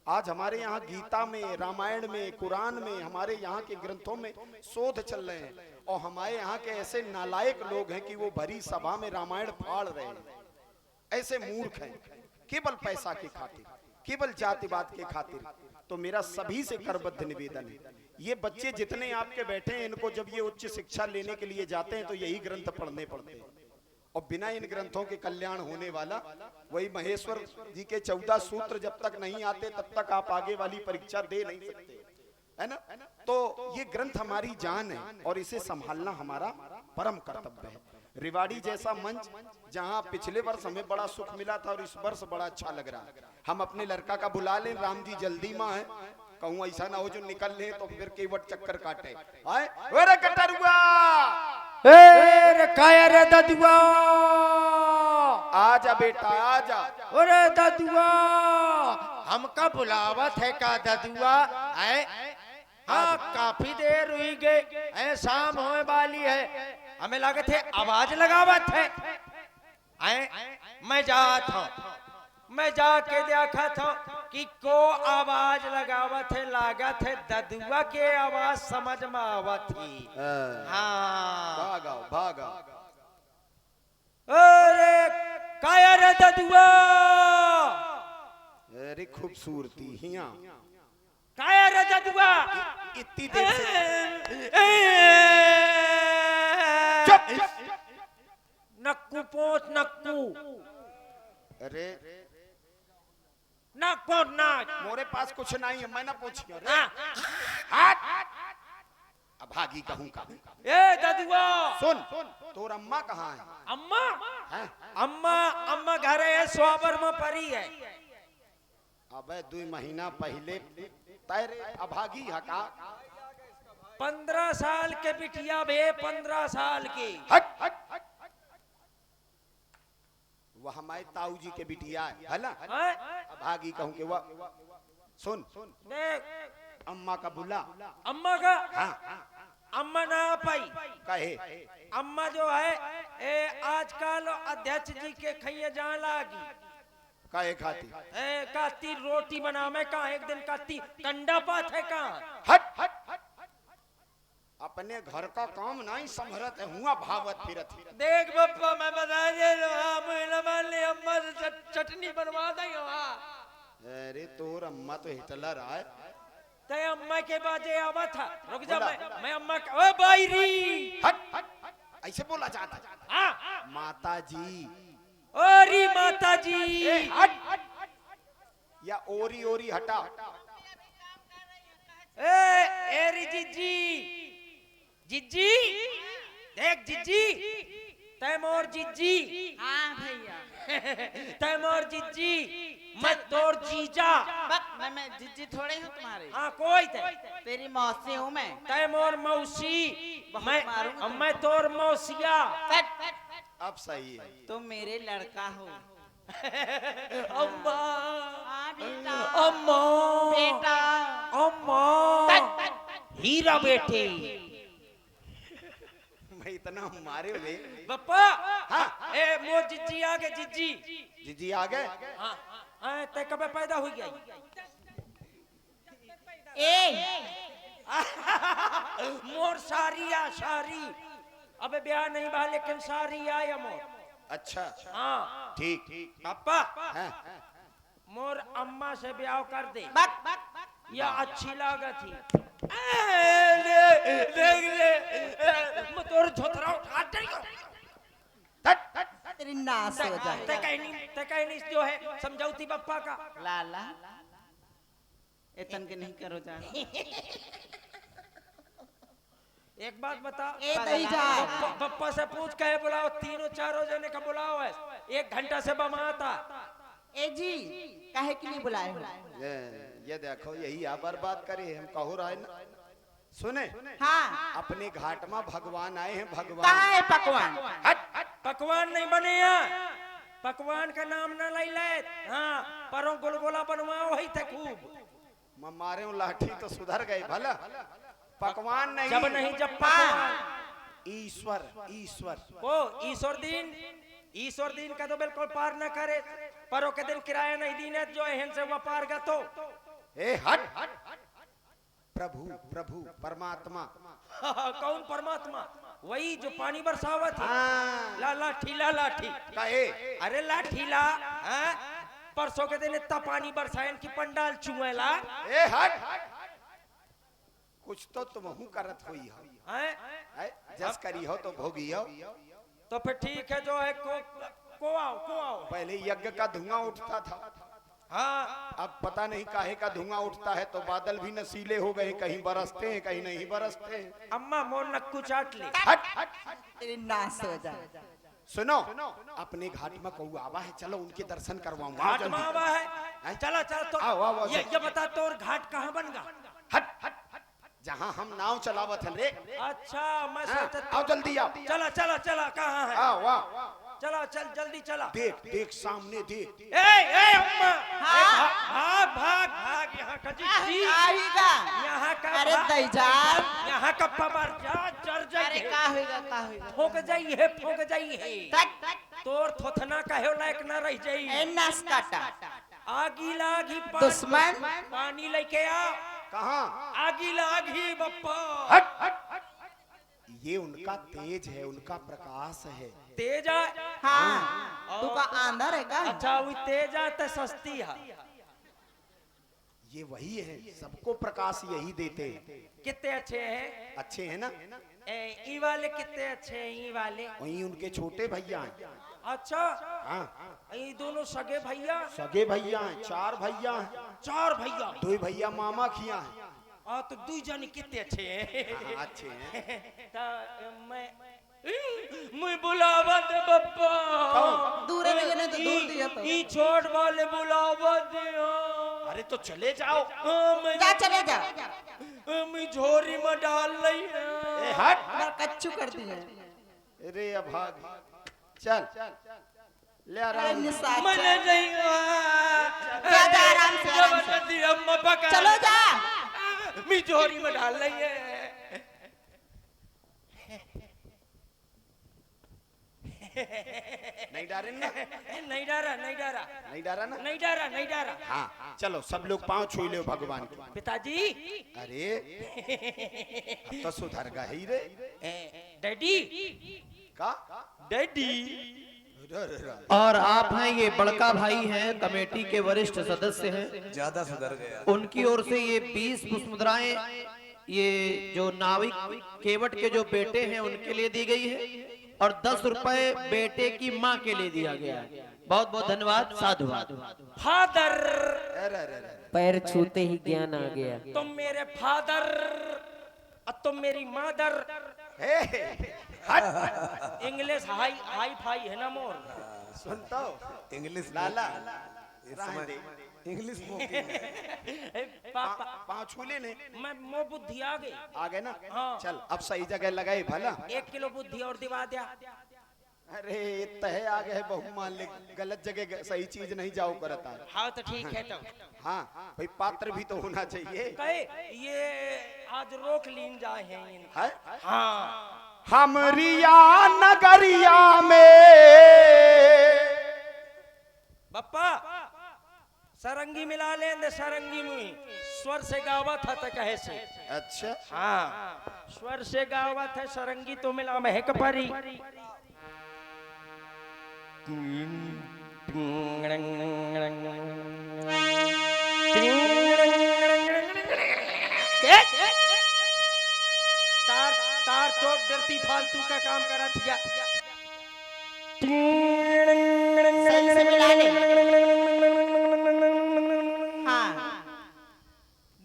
आज हमारे यहाँ गीता में, रामायण में, कुरान में, हमारे यहाँ के ग्रंथों में शोध चल रहे हैं, और हमारे यहाँ के ऐसे नालायक लोग हैं कि वो भरी सभा में रामायण फाड़ रहे हैं। ऐसे मूर्ख हैं केवल पैसा के खातिर, केवल जातिवाद के खातिर। तो मेरा सभी से करबद्ध निवेदन है, ये बच्चे जितने आपके बैठे हैं, इनको जब ये उच्च शिक्षा लेने के लिए जाते हैं तो यही ग्रंथ पढ़ने पड़ते हैं, और बिना इन ग्रंथों के कल्याण होने वाला। वही महेश्वर जी के 14 सूत्र जब तक नहीं आते तब तक आप आगे वाली परीक्षा दे नहीं सकते, है ना। तो ये ग्रंथ हमारी जान है और इसे संभालना हमारा परम कर्तव्य है। रेवाड़ी जैसा मंच जहां पिछले वर्ष हमें बड़ा सुख मिला था और इस वर्ष बड़ा अच्छा लग रहा है। हम अपने लड़का का बुला लें, राम जी जल्दी माँ है, कहूँ ऐसा ना हो जो निकल ले तो फिर केवट चक्कर काटे। आए कटरुआ, काया रे ददुआ, आजा बेटा आजा। अरे ददुआ, हमका बुलावत है का ददुआ? हाँ, काफी देर हुई गए, शाम होने वाली है, हमें लागत है आवाज लगावत है। मैं जात हूँ, मैं जाके देखा था कि को आवाज लगावत है, लागत है ददुआ के आवाज समझ में आवत थी। हाँ, भागा भागा। अरे काया रे ददुआ, अरे खूबसूरती हिया, काया रे ददुआ, इतनी देर से नक्कू पोत नक्कू, अरे नाक पोत नाक, मोरे पास कुछ नहीं है, मैं ना पूछियो। अब भागी कहूँ का। ए ददुआ सुन, तोर अम्मा कहाँ है? अम्मा हैं? अम्मा अम्मा घर है, स्वाबर में परी है। अबे 2 महीना पहले तेरे अभागी हका। 15 साल के बिटिया बे, 15 साल की। हट हट हट। वह हमारे ताऊ जी के बिटिया है ना, अभागी कहूँ के। वह सुन, देख अम्मा का बुला। अम्मा का, हाँ, अम्मा ना पाई कहे। अम्मा जो है आजकल अध्यक्ष जी के खैया जान लागी। काहे खाती? काती रोटी बनावे का, एक दिन काती कंडा पात है का। हट हट हट। अपने घर का काम नहीं संभरत है, हुआ भावत फिरत। देख बप्पा, मैं बता दे ले अम्मा से चटनी बनवा दे। अरे तोर अम्मा तो हिटलर है। ते अम्मा के बाजे आवा था, रुक जा, मैं अम्मा का। ओ बाईरी, हट हट हट, ऐसे बोला जाता है। हाँ माता जी, ओरी माता जी। हट हट हट, या ओरी ओरी हटा। एरी जिज्जी, जिज्जी देख जिज्जी, तैमोर जिज्जी। हाँ भैया, तैमोर जिज्जी मैं तोर जीजा। मैं जिज्जी थोड़े हूँ तुम्हारे। हाँ कोई थे। तेरी मौसी हूँ मैं। तय मोर मौसी। बहुत मारूंगा मैं तोर मौसिया। अब सही है। तुम मेरे लड़का हो। अम्मा हाँ बेटा। अम्मा बेटा। अम्मा हीरा बेटे। मैं इतना मारे हुए। बप्पा हाँ। ए मोर जिज्जी आ गए जिज्जी। जीजी आ गए। हाँ हाँ तय कब पैदा हुई गई। ए मोर सारी आ सारी। अबे ब्याह नहीं बा लेकिन सारी आया मोर। अच्छा हाँ ठीक ठीक। पापा हाँ। मोर अम्मा से ब्याह कर दे। बक या अच्छी लागत थी। देख ले मैं तोर झोतरा उठा दे। तेरी नाश हो जाए। ते कहनी जो है समझौती बप्पा का। लाला इतन के नहीं करो जा। एक बात बता। ए दई जा। बप्पा से पूछ के बुलाओ तीनों चारों जने का बुलाओ है। 1 घंटा से बमाता। ए जी काहे के लिए बुलाए हो? ये देखो यही आ बर्बाद करे हम कहो रहे ना। सुने हाँ अपने घाट में भगवान आए हैं। कहाँ भगवान है पकवान? पकवान नहीं बने यहाँ। पकवान का नाम न ले ले। हाँ परों गुलगुला बनवाओ वही थे खूब। मारे लाठी तो सुधर गए भला। पकवान नहीं। जब नहीं जब पकवान। ईश्वर ईश्वर। ओ ईश्वर दिन का तो बिल्कुल पार न करे। परों के दिन किराया नहीं दीने जो एहन से वो पार का तो। ए हट प्रभु प्रभु परमात्मा। कौन परमात्मा? वही जो पानी बरसावत है। हाँ। ला लाठी कहे अरे लाठी ला। हाँ? परसों के दिन इतना पानी बरसायन की पंडाल चुएला। ए हट कुछ तो तुम करत हुई हो। हैं? जस करी हो तो भोगी हो। तो फिर ठीक है जो है को आओ। पहले यज्ञ का धुआं उठता था। हाँ अब पता नहीं काहे का धुआं उठता है। तो बादल भी नशीले हो गए। कहीं बरसते हैं कहीं नहीं बरसते हैं। अम्मा मोर नक्कू चाट ले। हट तेरी नाश हो जाए। सुनो अपने घाट में कौआ आवा है। चलो उनके दर्शन करवाऊंगा। घाट मावा है। चला तो आओ, ये बता तोर घाट कहाँ बन गा? हट जहाँ हम नाव चलावत हैं रे। अच्छा मैं हाँ, सोचता। आओ जल्दी आओ। चला कहाँ है? आओ चला चल जल्दी चला। देख सामने देख। ए अम्मा। भाग यहाँ का जी। आएगा। यहाँ का अरे दई जा। यहाँ का पवार जा जर अरे जाइए। का होएगा? फोक जाइए। तोर थोथना कहे लायक न रह जाई। ए नाश काटा। आगी लागी दुश्मन। पानी लेके आ। कहाँ? आगी लागी बप्पा। हट ये उनका तेज है। उनका प्रकाश है। तेज है। हाँ तू का अंदर है का? अच्छा वो तेज है सस्ती है। ये वही है। सबको प्रकाश यही देते हैं। कितने अच्छे हैं। अच्छे हैं ना। ई वाले कितने अच्छे हैं। ई वाले वही उनके छोटे भैया हैं। अच्छा हाँ ई दोनों सगे भैया। सगे भैया हैं। 4 भैया हैं। 4 भैया। 2 भैया मामा खिया हैं। तो 2 जन कितने अच्छे हैं। हाँ, अच्छे हैं। मैं बुलावा दे बप्पा। दूर है नहीं तो दूर दिया तो। ई छोट वाले बुलावा दे। अरे तो चले जाओ। जा चले जा। मैं झोरी में डाल ली। ए हट मैं कच्चू कर दी है। अरे अभाग चल ले आराम। मैंने नहीं जा आराम से, आराम से। जबरदस्ती अम्मा पका। चलो जा। मैं झोरी में डाल रही है। नहीं डारे ना। नहीं डरा ना। नहीं डारा। हाँ चलो सब लोग पांव छू लो भगवान के। पिताजी। अरे अब तो सुधर गई रे। डैडी का डैडी। और आप हैं ये बड़का भाई हैं कमेटी के वरिष्ठ सदस्य हैं। ज्यादा सुधर गया। उनकी ओर से ये 20 पुष्प मुद्राएं ये जो नाविक केवट के जो बेटे हैं उनके लिए दी गई है और 10 रुपए बेटे की माँ के लिए दिया गया है। बहुत बहुत धन्यवाद। साधुवाद। फादर। पैर छूते ही ज्ञान आ गया। तुम मेरे फादर और तुम मेरी मदर। इंग्लिश हाई फाई है ना मोर। सुनता हो इंग्लिश लाला रहने दे। इंग्लिश पाँव छू लेने मैं मो बुद्धि आ गई। आ गए ना। हाँ। चल अब सही जगह लगाए भला। 1 किलो बुद्धि और दिवा दिया। अरे तहे आ गए बहु मान ले, गलत जगह सही चीज नहीं जाओ करता है। हाँ तो ठीक है। तो हाँ भाई पात्र भी तो होना चाहिए। कहे ये आज रोक लीन जाए हैं इनका। है? हाँ हमरिया नगरिया में बप्पा सरंगी मिला ले सरंगी में स्वर से गावा था तो कहे से। अच्छा हाँ स्वर से गावा था सरंगी तो मिला महक परी। तार तार चौक डरती फालतू का काम करा थिया। सही से मिला ले। हाँ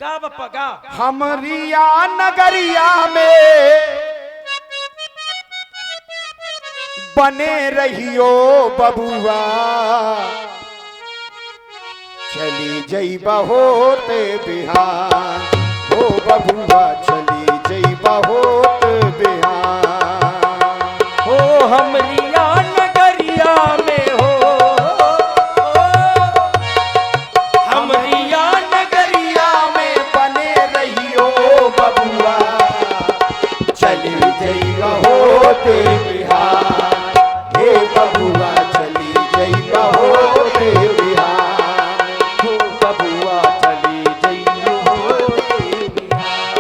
गा बप्पा गा। हमरिया नगरिया में बने रहियो बबुआ, चली जइबा होते बिहार हो बबुआ, चली जइबा होते बिहार हो हमरिया नगरिया में हो हमरिया नगरिया में बने रहियो बबुआ, चली जइबा होते बिहार हे बबुआ, चली जइबा होते बिहार हो बबुआ, चली जइबा होते बिहार।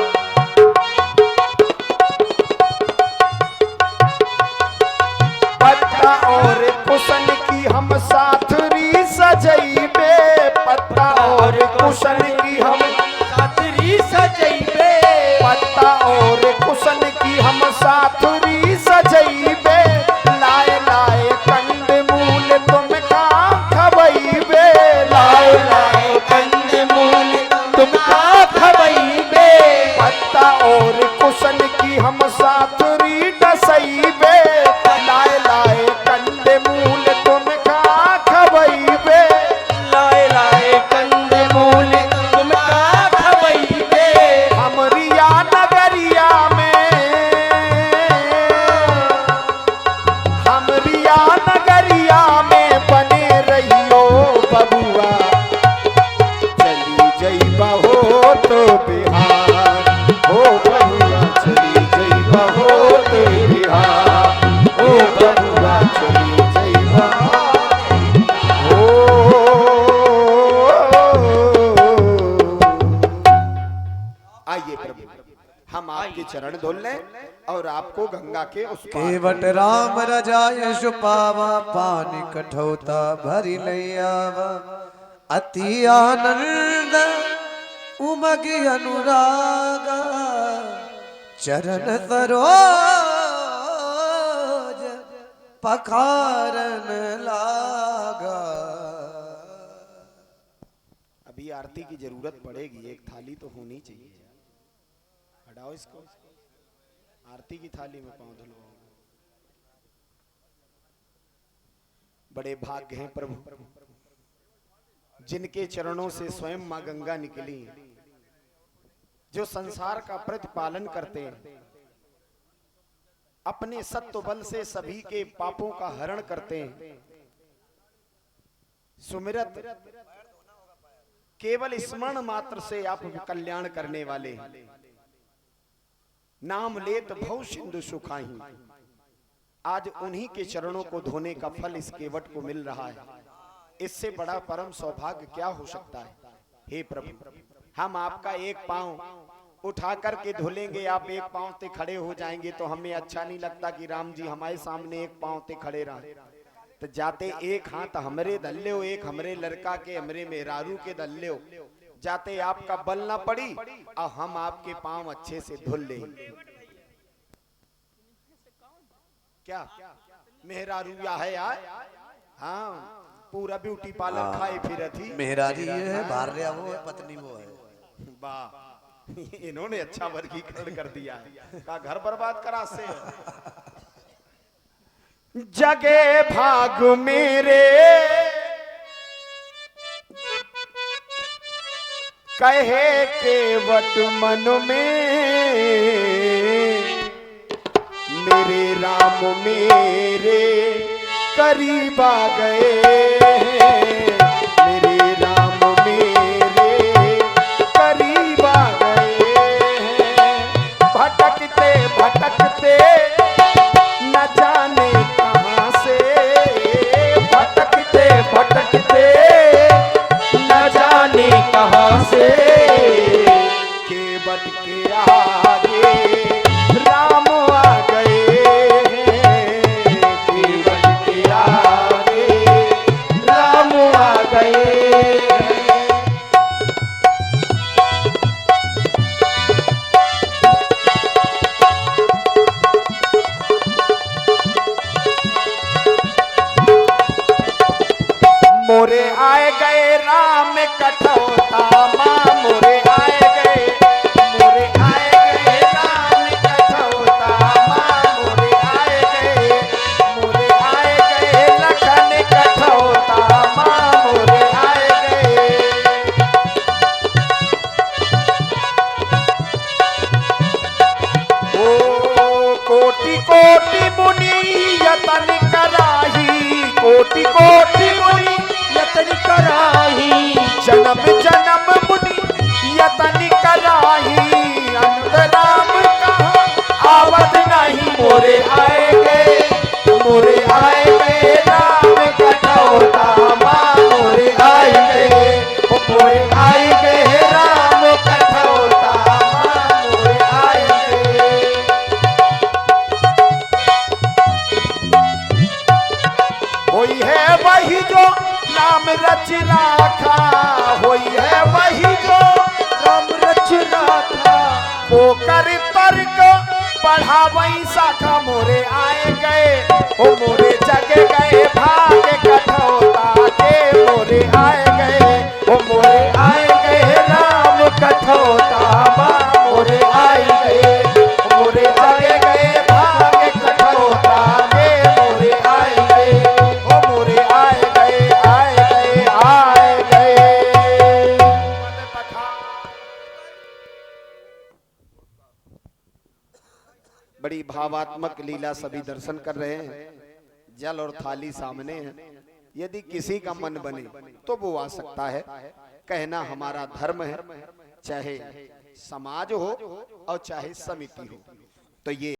पत्ता और कुशन की हम साथरी सजइबे, पत्ता और कुशन की हम साथरी सजइबे, पत्ता और कुशन की हम साथरी सजइबे, लाए लाए कंद मूल तुम का खबइबे, लाए लाए कंद मूल तुम का खबइबे, पत्ता और कुशन की हम साथरी डसइबे, लाए लाए कंद मूल तुम का खबइबे, लाए लाए कंद मूल तुम का खबइबे, हमरिया नगरिया में, हमरिया नगरिया में बने रहियो बबुआ, चली जइबा हो तो बिहार हो बबुआ, चली जइबा हो तो बिहार हो बबुआ, चली जइबा हो। आइए प्रभु हम आपके चरण धोल लें और आपको गंगा के उस पार केवट राम रजाय सुपावा, पानी कठौता भरी लैयावा, अति आनंद उमगी अनुरागा, चरण सरोज पखारन लागा। अभी आरती की जरूरत पड़ेगी, एक थाली तो होनी चाहिए। हटाओ इसको, आरती की थाली में पांव धुलवाओ। बड़े भाग्य हैं प्रभु जिनके चरणों से स्वयं मां गंगा निकली, जो संसार का प्रतिपालन करते हैं, अपने सत्व बल से सभी के पापों का हरण करते हैं। सुमिरत केवल स्मरण मात्र से आप कल्याण करने वाले, नाम लेत भव सिंधु सुखाही। आज उन्हीं के चरणों को धोने का फल इस केवट को मिल रहा है। इससे बड़ा परम सौभाग्य क्या हो सकता है। हे प्रभु, हम आपका एक पांव उठा करके धुलेंगे, आप एक पांव से खड़े हो जाएंगे तो हमें अच्छा नहीं लगता कि राम जी हमारे सामने एक पांव से खड़े रहे। तो जाते एक हाथ हमरे दल्ले हो, एक हमरे लड़का के हमरे मेहरारू के दल्ले हो, जाते आपका बल ना पड़ी और हम आपके पांव अच्छे से धुल ले। क्या मेहरारू या है यार? हाँ, पूरा ब्यूटी पार्लर खाए फिर थी। मेहरारी है, भार्या वो है, पत्नी वो है। वाह, इन्होंने अच्छा वर्गीकरण कर दिया है, का घर बर्बाद करा से। जगे भाग मेरे कहे केवट मन में मेरे राम मेरे करीब आ गए हैं, मेरे राम मेरे करीब आ गए हैं। भटकते भटकते न जाने कहां से, भटकते भटकते न जाने कहां से, केवट के आगे राम आ गए हैं, केवट के आगे राम आ गए हैं। मोरे आए गए राम कठौता माँ, मोरे आए गए, मोरे आए गए राम कठौता माँ, मोरे आए गए, मोरे आए गए लखन कठौता माँ, मोरे आए गए। ओ कोटि कोटि मुनि यतन कराही, कोटि कोटि मुनि यतन कराही, जन्म जन्म मुनि यतन कराही, अंत राम कहाँ आवत नहीं। मोरे आए गए, मोरे आए गए राम कठौता माँ, मोरे आए गए, मोरे आए गए राम कठौता माँ, मोरे आए गए। होई है वही जो नाम रच राखा, होई है वही जो नाम रच राखा, वो कर तर्क बढ़ावई शाखा। मोरे आए गए, ओ मोरे जग गए भाग कठौता के, मोरे आए गए, ओ मोरे आए गए राम कठौता माँ, मोरे आए गए, ओ मोरे जग गए भाग कठौता के, मोरे आए गए, ओ मोरे आए गए, आए गए, आए गए। बड़ी भावात्मक लीला सभी दर्शन कर रहे हैं। जल और थाली सामने है, यदि किसी का मन बने तो वो आ सकता है। कहना हमारा धर्म है, चाहे समाज हो और चाहे समिति हो। तो ये